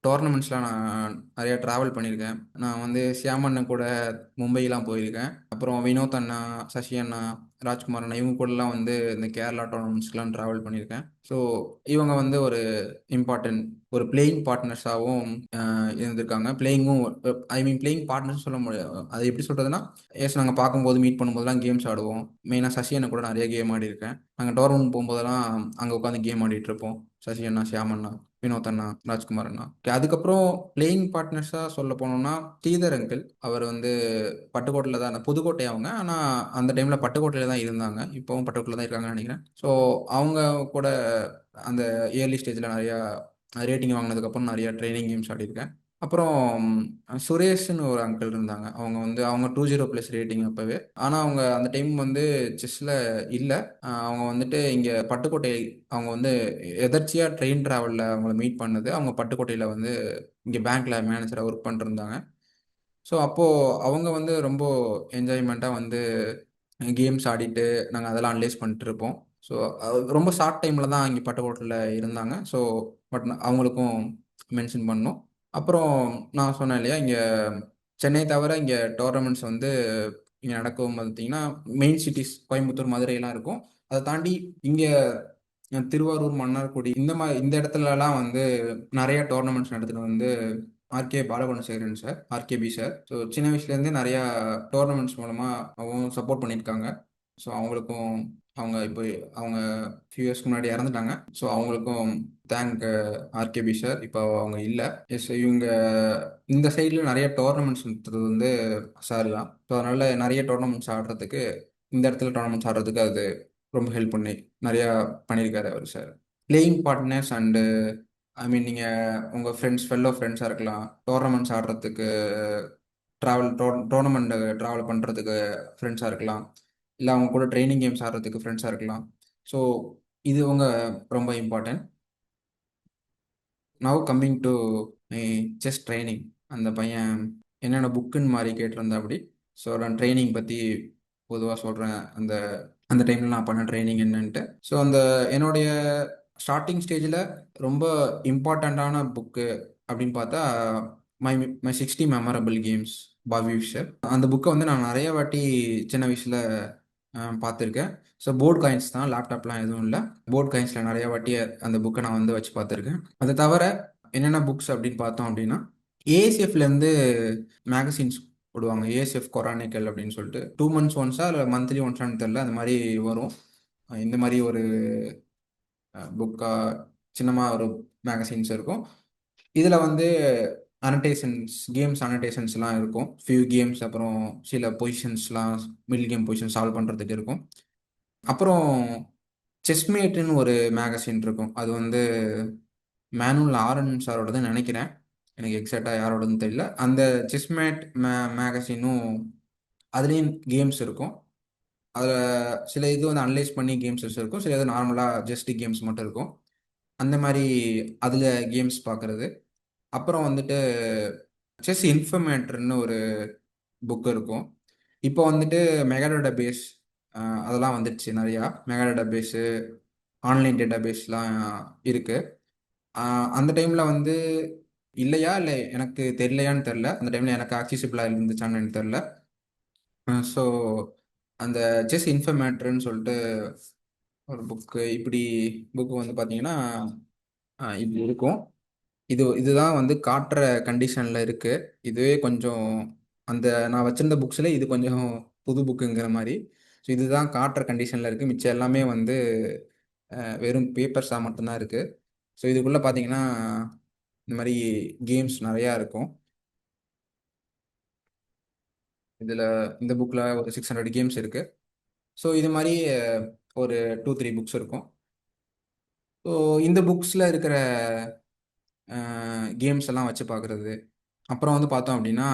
டோர்னமெண்ட்ஸ்லாம் நான் நிறையா ட்ராவல் பண்ணியிருக்கேன். நான் வந்து ஷியாம் அண்ணன் கூட மும்பைலாம் போயிருக்கேன். அப்புறம் வினோத் அண்ணா, சசி அண்ணா, ராஜ்குமார் அண்ணா இவங்க கூடலாம் வந்து இந்த கேரளா டோர்னமெண்ட்ஸ்க்கெலாம் ட்ராவல் பண்ணியிருக்கேன். ஸோ இவங்க வந்து ஒரு இம்பார்ட்டன்ட் ஒரு பிளேயிங் பார்ட்னர்ஸாகவும் இருந்திருக்காங்க. பிளேயிங்கும் ஐ மீன் பிளேயிங் பார்ட்னர்ஸ் சொல்ல முடியாது, அது எப்படி சொல்கிறதுனா எஸ் நாங்கள் பார்க்கும்போது மீட் பண்ணும்போதெல்லாம் கேம்ஸ் ஆடுவோம். மெயினாக சசி அண்ணன் கூட நிறைய கேம் ஆடியிருக்கேன். நாங்கள் டோர்னமெண்ட் போகும்போதெல்லாம் அங்கே உட்காந்து கேம் ஆடிட்டு இருப்போம். சசி அண்ணா, ஷியாம் அண்ணா, வினோத் அண்ணா, ராஜ்குமார் அண்ணா. அதுக்கப்புறம் பிளேயிங் பார்ட்னர்ஸாக சொல்ல போனோம்னா ஸ்ரீதர் அங்கிள். அவர் வந்து பட்டுக்கோட்டையில் தான், புதுக்கோட்டை அவங்க, ஆனால் அந்த டைமில் பட்டுக்கோட்டையில் தான் இருந்தாங்க. இப்போவும் பட்டுக்கோட்டையில் தான் இருக்காங்கன்னு நினைக்கிறேன். ஸோ அவங்க கூட அந்த இயர்லி ஸ்டேஜில் நிறையா ரேட்டிங் வாங்கினதுக்கப்புறம் நிறையா ட்ரைனிங் கேம்ஸ் ஆடிருக்கேன். அப்புறம் சுரேஷ்னு ஒரு அங்கிள் இருந்தாங்க. அவங்க வந்து அவங்க 20+ ரேட்டிங் அப்போவே. ஆனால் அவங்க அந்த டைம் வந்து செஸ்ஸில் இல்லை. அவங்க வந்துட்டு இங்கே பட்டுக்கோட்டை அவங்க வந்து எதர்ச்சியாக ட்ரெயின் ட்ராவலில் அவங்கள மீட் பண்ணது. அவங்க பட்டுக்கோட்டையில் வந்து இங்கே பேங்க்கில் மேனேஜராக ஒர்க் பண்ணிருந்தாங்க. ஸோ அப்போது அவங்க வந்து ரொம்ப என்ஜாய்மெண்ட்டாக வந்து கேம்ஸ் ஆடிட்டு நாங்கள் அதெல்லாம் அனலைஸ் பண்ணிட்டு இருப்போம். ஸோ ரொம்ப ஷார்ட் டைமில் தான் இங்கே பட்டுக்கோட்டையில் இருந்தாங்க. ஸோ பட் அவங்களுக்கும் மென்ஷன் பண்ணோம். அப்புறம் நான் சொன்னேன் இல்லையா, இங்கே சென்னை தவிர இங்கே டோர்னமெண்ட்ஸ் வந்து இங்கே நடக்கும் பார்த்தீங்கன்னா மெயின் சிட்டிஸ் கோயம்புத்தூர், மதுரையெல்லாம் இருக்கும். அதை தாண்டி இங்கே திருவாரூர், மன்னார்குடி இந்த இடத்துலலாம் வந்து நிறைய டோர்னமெண்ட்ஸ் நடத்திட்டு வந்து RK Balagunasekaran sir, RKP sir. So சின்ன வயசுலேருந்தே நிறையா டோர்னமெண்ட்ஸ் மூலமாக அவங்க சப்போர்ட் பண்ணியிருக்காங்க. ஸோ அவங்களுக்கும் அவங்க இப்போ அவங்க ஃபியூ இயர்ஸ்க்கு முன்னாடி இறந்துட்டாங்க. ஸோ அவங்களுக்கும் தேங்க் ஆர்கேபி சார். இப்போ அவங்க இல்லை. எஸ், இவங்க இந்த சைடில் நிறைய டோர்னமெண்ட்ஸ் நடத்துறது வந்து சார் தான். ஸோ அதனால நிறைய டோர்னமெண்ட்ஸ் ஆடுறதுக்கு, இந்த இடத்துல டோர்னமெண்ட்ஸ் ஆடுறதுக்கு அது ரொம்ப ஹெல்ப் பண்ணி நிறையா பண்ணியிருக்காரு அவர் sir. Playing partners and I mean நீங்கள் உங்கள் ஃப்ரெண்ட்ஸ், ஃபெல்லோ ஃப்ரெண்ட்ஸாக இருக்கலாம், டோர்னமெண்ட்ஸ் ஆடுறதுக்கு டோர்னமெண்ட் ட்ராவல் பண்ணுறதுக்கு ஃப்ரெண்ட்ஸாக இருக்கலாம், இல்லை அவங்க கூட ட்ரைனிங் கேம்ஸ் ஆடுறதுக்கு ஃப்ரெண்ட்ஸாக இருக்கலாம். ஸோ இது உங்க ரொம்ப important. Now coming to chess training. அந்த பையன் என்னென்ன புக்குன்னு மாதிரி கேட்டிருந்தா அப்படி. ஸோ நான் ட்ரைனிங் பற்றி பொதுவாக சொல்கிறேன். அந்த அந்த டைமில் நான் பண்ண ட்ரைனிங் என்னன்ட்டு. ஸோ அந்த என்னுடைய ஸ்டார்டிங் ஸ்டேஜில் ரொம்ப இம்பார்ட்டண்ட்டான புக்கு அப்படின்னு பார்த்தா my my 60 memorable games, Bobby Fischer. அந்த புக்கை வந்து நான் நிறைய வாட்டி சின்ன வயசில் பார்த்துருக்கேன். ஸோ போர்டு காயின்ஸ் தான், லேப்டாப்லாம் எதுவும் இல்லை. போர்டு காயின்ஸில் நிறைய வாட்டி அந்த புக்கை நான் வந்து வச்சு பார்த்துருக்கேன். அதை தவிர என்னென்ன புக்ஸ் அப்படின்னு பார்த்தோம் அப்படின்னா, ஏஎஸ்எஃப்லேருந்து மேகசின்ஸ் போடுவாங்க. ஏஎஸ்எஃப் கொரானிக்கல் அப்படின்னு சொல்லிட்டு 2 months ஒன்ஸா இல்லை மந்த்லி ஒன்ஸான்னு தெரில, அந்த மாதிரி வரும். இந்த மாதிரி ஒரு புக்கா சின்னமாக ஒரு மேகசின்ஸ் இருக்கும். இதில் வந்து அனடேஷன்ஸ், கேம்ஸ் அனடேஷன்ஸ்லாம் இருக்கும். ஃபியூ கேம்ஸ், அப்புறம் சில பொசிஷன்ஸ்லாம், மிடில் கேம் பொசிஷன் சால்வ் பண்ணுறதுக்கு இருக்கும். அப்புறம் செஸ்மேட்டுன்னு ஒரு மேகசின் இருக்கும். அது வந்து மேனுவல் ஆரன் சாரோடதுன்னு நினைக்கிறேன். எனக்கு எக்ஸாக்டாக யாரோடதுன்னு தெரியல. அந்த செஸ்மேட் மேகசினும் அதுலேயும் கேம்ஸ் இருக்கும். அதில் சில இது வந்து அனலைஸ் பண்ணி கேம்ஸஸ் இருக்கும், சில இது நார்மலாக ஜஸ்ட் கேம்ஸ் மட்டும் இருக்கும். அந்த மாதிரி அதில் கேம்ஸ் பார்க்குறது. அப்புறம் வந்துட்டு செஸ் இன்ஃபர்மேட்டர்னு ஒரு புக் இருக்கும். இப்போ வந்துட்டு மெகா டேட்டா பேஸ் அதெல்லாம் வந்துடுச்சு. நிறையா mega data base, online data பேஸ்லாம் இருக்குது. அந்த டைமில் வந்து இல்லையா, இல்லை எனக்கு தெரியலையான்னு தெரில. அந்த டைமில் எனக்கு அக்சசிபிளாக இருந்துச்சான்னு எனக்கு தெரில. ஸோ அந்த செஸ் இன்ஃபர்மேட்டர்னு சொல்லிட்டு ஒரு புக்கு, இப்படி புக்கு வந்து பார்த்தீங்கன்னா இப்படி இருக்கும். இதுதான் வந்து காட்டுற கண்டிஷனில் இருக்குது. இதுவே கொஞ்சம் அந்த நான் வச்சிருந்த புக்ஸில் இது கொஞ்சம் புது புக்குங்கிற மாதிரி. ஸோ இதுதான் காட்டுற கண்டிஷனில் இருக்குது. மிச்சம் எல்லாமே வந்து வெறும் பேப்பர்ஸாக மட்டும்தான் இருக்குது. ஸோ இதுக்குள்ளே பார்த்தீங்கன்னா இந்த மாதிரி கேம்ஸ் நிறையா இருக்கும். இதில் இந்த புக்கில் ஒரு 600 கேம்ஸ் இருக்குது. ஸோ இது மாதிரி ஒரு 2-3 புக்ஸ் இருக்கும். ஸோ இந்த புக்ஸில் இருக்கிற கேம்ஸ் எல்லாம் வச்சு பார்க்குறது. அப்புறம் வந்து பார்த்தோம் அப்படின்னா,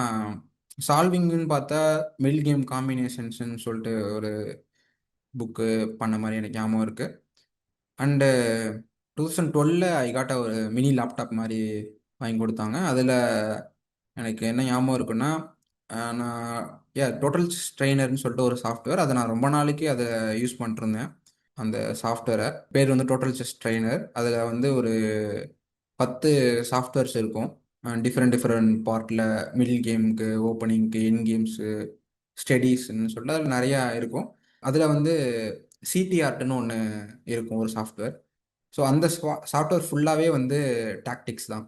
சால்விங்னு பார்த்தா மிடில் கேம் காம்பினேஷன்ஸ்னு சொல்லிட்டு ஒரு புக்கு பண்ண மாதிரி எனக்கு ஞாபகம் இருக்குது. அண்டு 2012 ஐ காட்ட ஒரு மினி லேப்டாப் மாதிரி வாங்கி கொடுத்தாங்க. அதில் எனக்கு என்ன ஞாபகம் இருக்குன்னா, நான் டோட்டல் ஸ்ட்ரெயினர்னு சொல்லிட்டு ஒரு சாஃப்ட்வேர், அதை நான் ரொம்ப நாளைக்கு அதை யூஸ் பண்ணிட்டுருந்தேன். அந்த சாஃப்ட்வேரை பேர் வந்து டோட்டல் செஸ் ட்ரெயினர். அதில் வந்து ஒரு 10 சாஃப்ட்வேர்ஸ் இருக்கும். டிஃப்ரெண்ட் டிஃப்ரெண்ட் பார்ட்டில், மிடில் கேமுக்கு, ஓப்பனிங்க்கு, என் கேம்ஸு, ஸ்டடீஸ்ன்னு சொல்லிட்டு அதில் நிறையா இருக்கும். அதில் வந்து சிடிஆர்ட்னு ஒன்று இருக்கும், ஒரு சாஃப்ட்வேர். ஸோ அந்த சாஃப்ட்வேர் ஃபுல்லாகவே வந்து டாக்டிக்ஸ் தான்.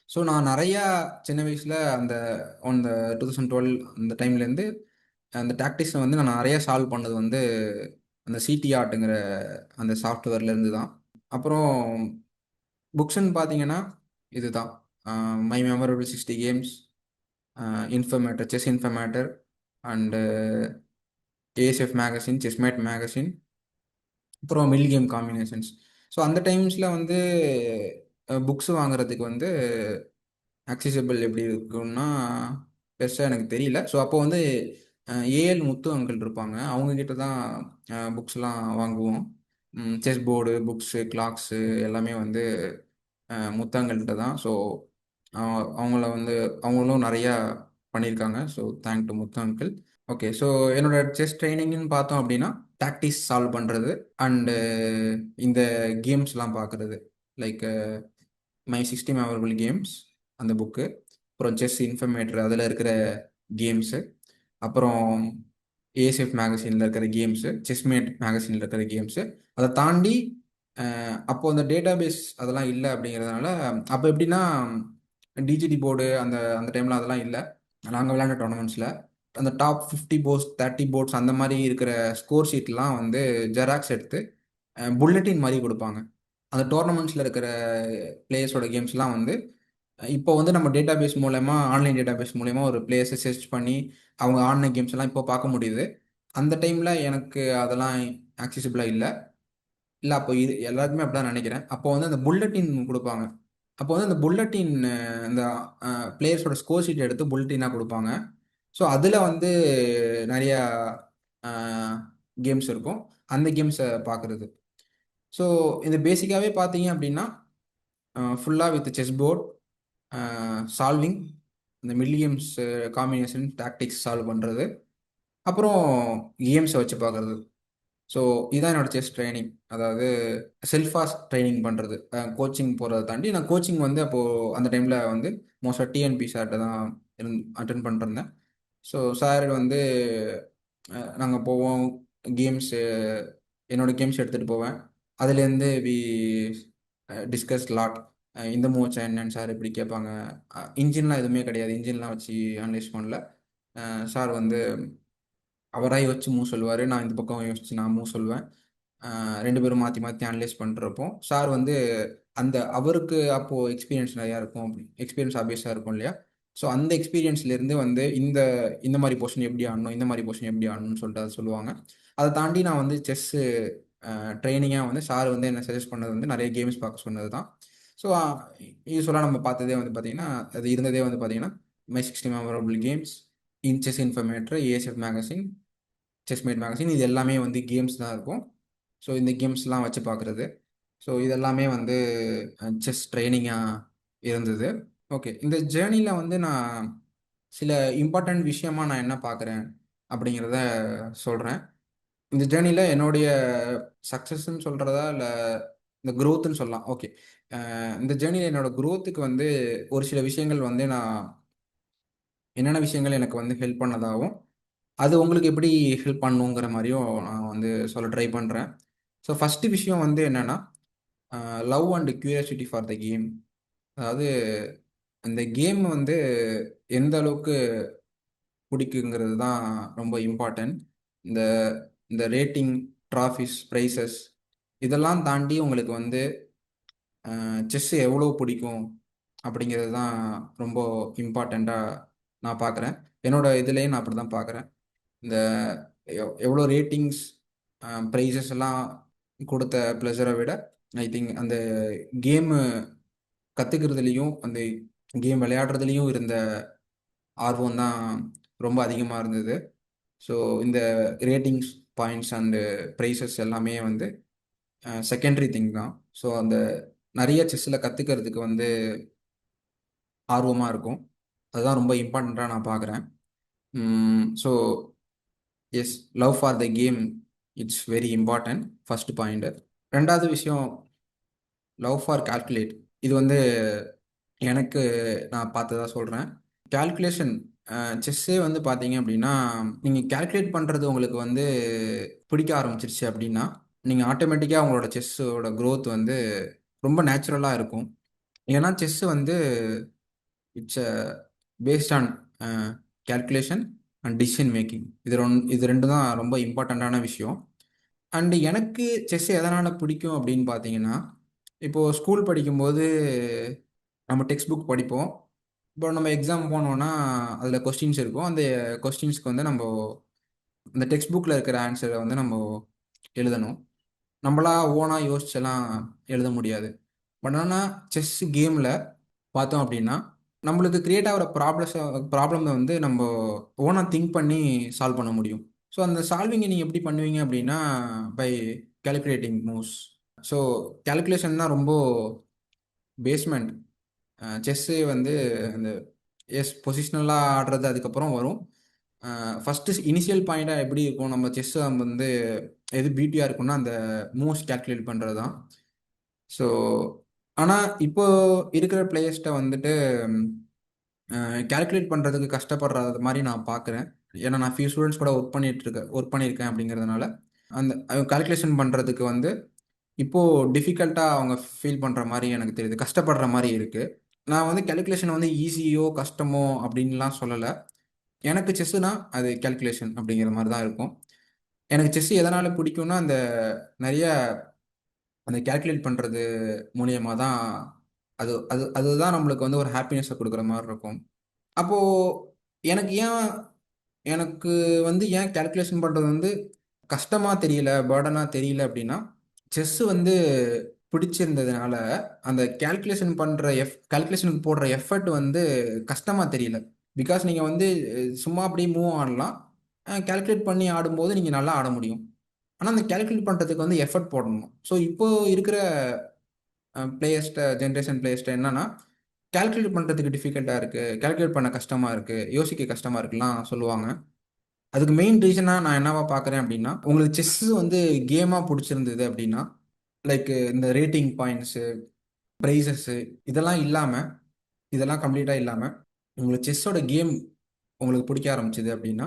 ஸோ நான் நிறையா சின்ன வயசில் அந்த அந்த 2012 அந்த டைம்லேருந்து அந்த டாக்டிக்ஸை வந்து நான் நிறையா சால்வ் பண்ணது வந்து அந்த சிடிஆர்ட்டுங்கிற அந்த சாஃப்ட்வேர்லேருந்து தான். அப்புறம் புக்ஸ்ன்னு பார்த்தீங்கன்னா இதுதான். My memorable 60 games, informator, chess informator, and ASF magazine, chessmate magazine, அப்புறம் மில் கேம் காம்பினேஷன்ஸ். ஸோ அந்த டைம்ஸில் வந்து புக்ஸ் வாங்குறதுக்கு வந்து அக்சசிபிள் எப்படி இருக்குன்னா பெருசாக எனக்கு தெரியல. ஸோ அப்போ வந்து ஏஎல் முத்து அங்கிள் இருப்பாங்க, அவங்கக்கிட்ட தான் புக்ஸ்லாம் வாங்குவோம். செஸ் போர்டு, புக்ஸு, கிளாக்ஸு எல்லாமே வந்து முத்தங்கள்கிட்ட தான். ஸோ அவங்கள வந்து அவங்களும் நிறையா பண்ணியிருக்காங்க. So thank to Muthu uncle. Okay, so என்னோட செஸ் ட்ரைனிங்னு பார்த்தோம் அப்படின்னா டாக்டிக்ஸ் சால்வ் பண்ணுறது அண்டு இந்த கேம்ஸ்லாம் பார்க்குறது. லைக் மை 60 மெமரபிள் கேம்ஸ் அந்த புக்கு, அப்புறம் செஸ் இன்ஃபர்மேட்டர் அதில் இருக்கிற கேம்ஸு, அப்புறம் ஏஎஸ்எஃப் மேகசினில் இருக்கிற கேம்ஸு, செஸ்மேட் மேகசினில் இருக்கிற கேம்ஸு. அதை தாண்டி அப்போது அந்த டேட்டாபேஸ் அதெல்லாம் இல்லை அப்படிங்கிறதுனால, அப்போ எப்படின்னா டிஜிடி போர்டு அந்த அந்த டைமில் அதெல்லாம் இல்லை நாங்கள் விளையாண்ட டோர்னமெண்ட்ஸில். அந்த டாப் 50 போர்ட்ஸ் 30 போர்ட்ஸ் அந்த மாதிரி இருக்கிற ஸ்கோர் ஷீட்லாம் வந்து ஜெராக்ஸ் எடுத்து புல்லட்டின் மாதிரி கொடுப்பாங்க. அந்த டோர்னமெண்ட்ஸில் இருக்கிற பிளேயர்ஸோட கேம்ஸ்லாம் வந்து இப்போ வந்து நம்ம டேட்டாபேஸ் மூலயமா ஆன்லைன் டேட்டாபேஸ் மூலயமா ஒரு பிளேயர்ஸை சர்ச் பண்ணி அவங்க ஆன்லைன் கேம்ஸ் எல்லாம் இப்போ பார்க்க முடியுது. அந்த டைமில் எனக்கு அதெல்லாம் ஆக்சசிபிளாக இல்லை. இல்லை அப்போ இது எல்லாருக்குமே அப்படிதான் நினைக்கிறேன். அப்போ வந்து அந்த புல்லட்டின் கொடுப்பாங்க. அப்போ வந்து அந்த புல்லட்டின் இந்த பிளேயர்ஸோட ஸ்கோர் ஷீட் எடுத்து புல்லட்டினாக கொடுப்பாங்க. ஸோ அதில் வந்து நிறையா கேம்ஸ் இருக்கும். அந்த கேம்ஸை பார்க்குறது. ஸோ இது பேசிக்காகவே பார்த்தீங்க அப்படின்னா ஃபுல்லாக வித் செஸ் போர்ட் சால்விங், இந்த மில்லியம்ஸ் காம்பினேஷன் டாக்டிக்ஸ் சால்வ் பண்ணுறது, அப்புறம் கேம்ஸை வச்சு பார்க்குறது. ஸோ இதுதான் என்னோட செஸ் ட்ரைனிங். அதாவது செல்ஃபாக ட்ரைனிங் பண்ணுறது. கோச்சிங் போகிறத தாண்டி நான் கோச்சிங் வந்து அப்போது அந்த டைமில் வந்து மோஸ்ட்டாக டிஎன்பி சார்கிட்ட தான் அட்டன் பண்ணிருந்தேன். ஸோ சார் வந்து நாங்கள் போவோம் கேம்ஸு, என்னோட கேம்ஸ் எடுத்துகிட்டு போவேன். அதுலேருந்து வி டிஸ்கஸ் லாட். இந்த மூவ் வச்சா என்னன்னு சார் இப்படி கேட்பாங்க. இன்ஜின்லாம் எதுவுமே கிடையாது, இன்ஜின்லாம் வச்சு அனலைஸ் பண்ணல. சார் வந்து அவராக யோசிச்சு மூவ் சொல்லுவார், நான் இந்த பக்கம் யோசிச்சு நான் மூவ் சொல்லுவேன். ரெண்டு பேரும் மாற்றி மாற்றி அனலைஸ் பண்ணுறப்போ சார் வந்து அந்த அவருக்கு அப்போது எக்ஸ்பீரியன்ஸ் நிறையா இருக்கும், எக்ஸ்பீரியன்ஸ் ஆபியஸாக இருக்கும் இல்லையா. ஸோ அந்த எக்ஸ்பீரியன்ஸ்லேருந்து வந்து இந்த இந்த மாதிரி போர்ஷன் எப்படி ஆடணும், இந்த மாதிரி போர்ஷன் எப்படி ஆடணும்னு சொல்லிட்டு அதை சொல்லுவாங்க. அதை தாண்டி நான் வந்து செஸ்ஸு ட்ரைனிங்காக வந்து சார் வந்து என்ன சஜஸ்ட் பண்ணது வந்து நிறைய கேம்ஸ் பார்க்க சொன்னது தான். ஸோ யூஸ்வலாக நம்ம பார்த்ததே வந்து பார்த்தீங்கன்னா அது இருந்ததே வந்து பார்த்தீங்கன்னா my 60 memorable games, in chess informator, ASF magazine, chessmate magazine, இது எல்லாமே வந்து கேம்ஸ் தான் இருக்கும். ஸோ இந்த கேம்ஸ்லாம் வச்சு பார்க்குறது. ஸோ இதெல்லாமே வந்து செஸ் ட்ரைனிங்காக இருந்தது. ஓகே, இந்த ஜேர்னியில் வந்து நான் சில இம்பார்ட்டண்ட் விஷயமா நான் என்ன பார்க்குறேன் அப்படிங்கிறத சொல்கிறேன். இந்த ஜேர்னியில் என்னுடைய சக்ஸஸ்ன்னு சொல்கிறதா இல்லை இந்த க்ரோத்துன்னு சொல்லலாம். ஓகே, இந்த ஜேர்னியில் என்னோட க்ரோத்துக்கு வந்து ஒரு சில விஷயங்கள் வந்து நான் என்னென்ன விஷயங்கள் எனக்கு வந்து ஹெல்ப் பண்ணதாகவும் அது உங்களுக்கு எப்படி ஹெல்ப் பண்ணுங்கிற மாதிரியும் நான் வந்து சொல்ல ட்ரை பண்ணுறேன். ஸோ ஃபஸ்ட்டு விஷயம் வந்து என்னென்னா love and curiosity for the game. அதாவது அந்த கேம் வந்து எந்த அளவுக்கு பிடிக்குங்கிறது தான் ரொம்ப இம்பார்ட்டன்ட். இந்த இந்த ரேட்டிங், ட்ராஃபிஸ், ப்ரைஸஸ் இதெல்லாம் தாண்டி உங்களுக்கு வந்து செஸ் எவ்வளோ பிடிக்கும் அப்படிங்கிறது தான் ரொம்ப இம்பார்ட்டண்ட்டாக நான் பார்க்குறேன். என்னோட இதுலேயும் நான் அப்படி தான் பார்க்குறேன். இந்த எவ்வளோ ரேட்டிங்ஸ், ப்ரைஸஸ் எல்லாம் கொடுத்த ப்ளஸரை விட ஐ திங்க் அந்த கேமு கற்றுக்கிறதுலையும் அந்த கேம் விளையாடுறதுலையும் இருந்த ஆர்வம் தான் ரொம்ப அதிகமாக இருந்தது. ஸோ இந்த ரேட்டிங்ஸ், பாயிண்ட்ஸ் அண்டு ப்ரைஸஸ் எல்லாமே வந்து செகண்டரி திங் தான். ஸோ அந்த நிறைய செஸ்ஸில் கற்றுக்கிறதுக்கு வந்து ஆர்வமாக இருக்கும். அதுதான் ரொம்ப இம்பார்ட்டண்ட்டாக நான் பார்க்குறேன். So yes, love for the game it's very important, first point. ரெண்டாவது விஷயம் லவ் ஃபார் கால்குலேட். இது வந்து எனக்கு நான் பார்த்ததா சொல்கிறேன். கால்குலேஷன் செஸ்ஸே வந்து பார்த்தீங்க அப்படின்னா நீங்கள் கால்குலேட் பண்ணுறது உங்களுக்கு வந்து பிடிக்க ஆரம்பிச்சிருச்சு அப்படின்னா நீங்கள் ஆட்டோமேட்டிக்காக உங்களோட செஸ்ஸோட க்ரோத் வந்து ரொம்ப நேச்சுரலாக இருக்கும். ஏன்னா செஸ்ஸு வந்து it's based on calculation and decision making. இது ரெண்டு தான் ரொம்ப இம்பார்ட்டண்ட்டான விஷயம். அண்டு எனக்கு செஸ் எதனால் பிடிக்கும் அப்படின்னு பார்த்தீங்கன்னா, இப்போது ஸ்கூல் படிக்கும்போது நம்ம டெக்ஸ்ட் புக் படிப்போம். இப்போ நம்ம எக்ஸாம் போனோன்னா அதில் கொஸ்டின்ஸ் இருக்கும். அந்த கொஸ்டின்ஸ்க்கு வந்து நம்ம அந்த டெக்ஸ்ட் புக்கில் இருக்கிற ஆன்சரை வந்து நம்ம எழுதணும். நம்மளா ஓனாக யோசிச்செல்லாம் எழுத முடியாது. பட் ஆனால் செஸ் கேமில் பார்த்தோம் அப்படின்னா நம்மளுக்கு கிரியேட் ஆகிற ப்ராப்ளமை வந்து நம்ம ஓனாக திங்க் பண்ணி சால்வ் பண்ண முடியும். ஸோ அந்த சால்விங்கை நீங்கள் எப்படி பண்ணுவீங்க அப்படின்னா by calculating moves. So calculation தான் ரொம்ப பேஸ்மெண்ட். செஸ்ஸு வந்து அந்த பொசிஷனலாக ஆடுறது அதுக்கப்புறம் வரும். ஃபஸ்ட்டு இனிஷியல் பாயிண்ட்டாக எப்படி இருக்கும் நம்ம செஸ்ஸை வந்து எது பியூட்டியாக இருக்கும்னா அந்த மூவ்ஸ் கால்குலேட் பண்ணுறது தான். ஸோ ஆனால் இப்போ இருக்கிற பிளேயர்ஸ்ட்டை வந்துட்டு கால்குலேட் பண்ணுறதுக்கு கஷ்டப்படுறது மாதிரி நான் பார்க்குறேன். ஏன்னா நான் ஃபியூ ஸ்டூடெண்ட்ஸ் கூட ஒர்க் பண்ணியிருக்கேன் அப்படிங்கிறதுனால அந்த கால்குலேஷன் பண்ணுறதுக்கு வந்து இப்போது டிஃபிகல்ட்டாக அவங்க ஃபீல் பண்ணுற மாதிரி எனக்கு தெரியுது, கஷ்டப்படுற மாதிரி இருக்குது. நான் வந்து கால்குலேஷன் வந்து ஈஸியோ கஷ்டமோ அப்படின்லாம் சொல்லலை. எனக்கு செஸ்ஸுனா அது கால்குலேஷன் அப்படிங்கிற மாதிரி தான் இருக்கும். எனக்கு செஸ் எதனால பிடிக்கும்னா அந்த நிறைய அந்த கால்குலேட் பண்ணுறது மூலியமாக தான் அதுதான் நம்மளுக்கு வந்து ஒரு ஹாப்பினஸை கொடுக்குற மாதிரி இருக்கும். அப்போது எனக்கு எனக்கு வந்து ஏன் கால்குலேஷன் பண்ணுறது வந்து கஷ்டமாக தெரியல, பேர்டனாக தெரியல அப்படின்னா, செஸ் வந்து பிடிச்சிருந்ததுனால அந்த கால்குலேஷனுக்கு போடுற எஃபர்ட் வந்து கஷ்டமாக தெரியல. பிகாஸ் நீங்கள் வந்து சும்மா அப்படியே மூவ் ஆடலாம். கால்குலேட் பண்ணி ஆடும்போது நீங்கள் நல்லா ஆட முடியும். ஆனால் அந்த கால்குலேட் பண்ணுறதுக்கு வந்து எஃபர்ட் போடணும். ஸோ இப்போ இருக்கிற ஜென்ரேஷன் பிளேயர்ஸ்ட்ட என்னன்னா கால்குலேட் பண்ணுறதுக்கு டிஃபிகல்ட்டாக இருக்குது, கால்குலேட் பண்ண கஷ்டமாக இருக்குது, யோசிக்க கஷ்டமாக இருக்குலாம் சொல்லுவாங்க. அதுக்கு மெயின் ரீசனாக நான் என்னவா பார்க்குறேன் அப்படின்னா, உங்களுக்கு செஸ் வந்து கேமாக பிடிச்சிருந்தது அப்படின்னா, லைக் இந்த ரேட்டிங் பாயிண்ட்ஸு, ப்ரைஸஸ்ஸு இதெல்லாம் இல்லாமல், இதெல்லாம் கம்ப்ளீட்டாக இல்லாமல் உங்களுக்கு செஸ்ஸோட கேம் உங்களுக்கு பிடிக்க ஆரம்பிச்சது அப்படின்னா,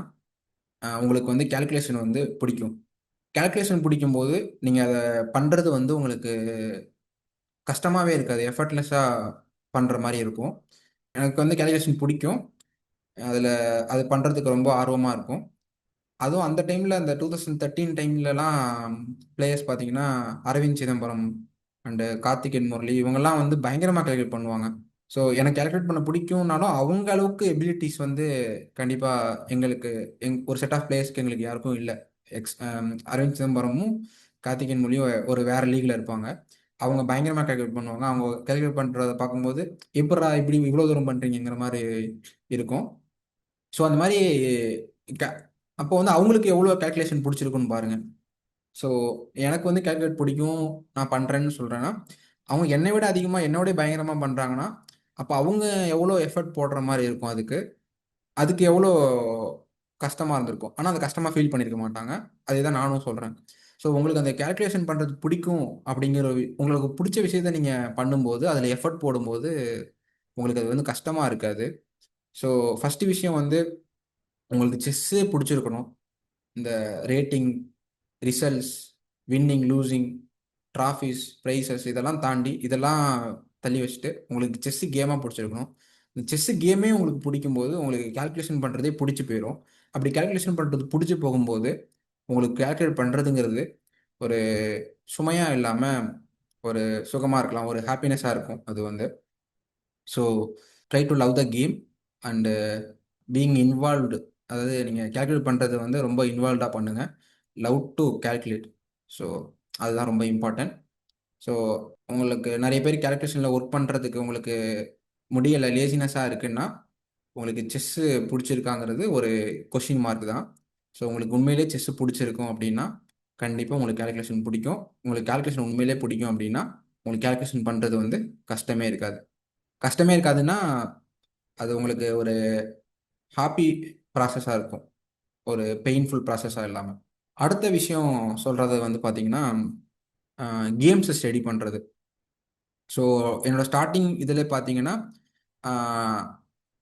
உங்களுக்கு வந்து கால்குலேஷன் வந்து பிடிக்கும். கால்குலேஷன் பிடிக்கும்போது நீங்கள் அதை பண்ணுறது வந்து உங்களுக்கு கஷ்டமாகவே இருக்காது. எஃபர்ட்லெஸ்ஸாக பண்ணுற மாதிரி இருக்கும். எனக்கு வந்து கால்குலேஷன் பிடிக்கும். அதில் அது பண்ணுறதுக்கு ரொம்ப ஆர்வமாக இருக்கும். அதுவும் அந்த டைமில் அந்த 2013 டைம்லலாம் பிளேயர்ஸ் பார்த்தீங்கன்னா, அரவிந்த் சிதம்பரம் அண்டு கார்த்திகேயன் முரளி இவங்கெல்லாம் வந்து பயங்கரமாக கால்குலேட் பண்ணுவாங்க. ஸோ எனக்கு கால்குலேட் பண்ண பிடிக்கும்னாலும், அவங்க அளவுக்கு எபிலிட்டிஸ் வந்து கண்டிப்பாக எங்களுக்கு ஒரு செட் ஆஃப் பிளேயர்ஸ்க்கு எங்களுக்கு யாருக்கும் இல்லை. அரவிந்த் சிதம்பரமும், கார்த்திகேயன் முரளியும் ஒரு வேற லீக்ல இருப்பாங்க. அவங்க பயங்கரமாக கால்குலேட் பண்ணுவாங்க. அவங்க கால்குலேட் பண்ணுறத பார்க்கும்போது, எப்புட்றா இப்படி இவ்வளோ தூரம் பண்ணுறீங்கிற மாதிரி இருக்கும். ஸோ அந்த மாதிரி க அப்போ வந்து அவங்களுக்கு எவ்வளோ கால்குலேஷன் பிடிச்சிருக்குன்னு பாருங்க. ஸோ எனக்கு வந்து கால்குலேட் பிடிக்கும், நான் பண்ணுறேன்னு சொல்கிறேன்னா, அவங்க என்னை விட அதிகமாக என்னை விட பயங்கரமாக பண்ணுறாங்கன்னா, அப்போ அவங்க எவ்வளோ எஃபர்ட் போடுற மாதிரி இருக்கும் அதுக்கு. அதுக்கு எவ்வளோ கஷ்டமாக இருந்திருக்கும். ஆனால் அந்த கஷ்டமாக ஃபீல் பண்ணியிருக்க மாட்டாங்க. அதே தான் நானும் சொல்கிறேன். ஸோ உங்களுக்கு அந்த கால்குலேஷன் பண்ணுறது பிடிக்கும் அப்படிங்கிற உங்களுக்கு பிடிச்ச விஷயத்த நீங்கள் பண்ணும்போது, அதில் எஃபர்ட் போடும்போது, உங்களுக்கு அது வந்து கஷ்டமாக இருக்காது. ஸோ ஃபஸ்ட்டு விஷயம் வந்து உங்களுக்கு செஸ்ஸே பிடிச்சிருக்கணும். இந்த rating, results, winning, losing, trophies, prizes இதெல்லாம் தாண்டி இதெல்லாம் தள்ளி வச்சுட்டு உங்களுக்கு செஸ்ஸு கேமாக பிடிச்சிருக்கணும். இந்த செஸ்ஸு கேமே உங்களுக்கு பிடிக்கும்போது உங்களுக்கு கால்குலேஷன் பண்ணுறதே பிடிச்சி போயிடும். அப்படி கால்குலேஷன் பண்ணுறது பிடிச்சி போகும்போது உங்களுக்கு கால்குலேட் பண்ணுறதுங்கிறது ஒரு சுமையாக இல்லாமல் ஒரு சுகமாக இருக்கலாம், ஒரு ஹாப்பினஸாக இருக்கும் அது வந்து. So try to love the game and being involved. அதாவது நீங்கள் கால்குலேட் பண்ணுறது வந்து ரொம்ப இன்வால்வ்டாக பண்ணுங்கள். Love to calculate. ஸோ அதுதான் ரொம்ப இம்பார்ட்டன்ட். ஸோ உங்களுக்கு நிறைய பேர் கால்குலேஷனில் ஒர்க் பண்ணுறதுக்கு உங்களுக்கு முடியலை, லேசினஸாக இருக்குன்னா உங்களுக்கு செஸ்ஸு பிடிச்சிருக்காங்கிறது ஒரு கொஷின் மார்க் தான். ஸோ உங்களுக்கு உண்மையிலே செஸ்ஸு பிடிச்சிருக்கும் அப்படின்னா கண்டிப்பாக உங்களுக்கு கால்குலேஷன் பிடிக்கும். உங்களுக்கு கால்குலேஷன் உண்மையிலே பிடிக்கும் அப்படின்னா உங்களுக்கு கால்குலேஷன் பண்ணுறது வந்து கஷ்டமே இருக்காது. கஷ்டமே இருக்காதுன்னா அது உங்களுக்கு ஒரு ஹாப்பி ப்ராசஸாக இருக்கும், ஒரு பெயின்ஃபுல் ப்ராசஸாக இல்லாமல். அடுத்த விஷயம் சொல்கிறது வந்து பார்த்தீங்கன்னா, கேம்ஸை ஸ்டடி பண்ணுறது. ஸோ என்னோட ஸ்டார்டிங் இதில் பார்த்தீங்கன்னா,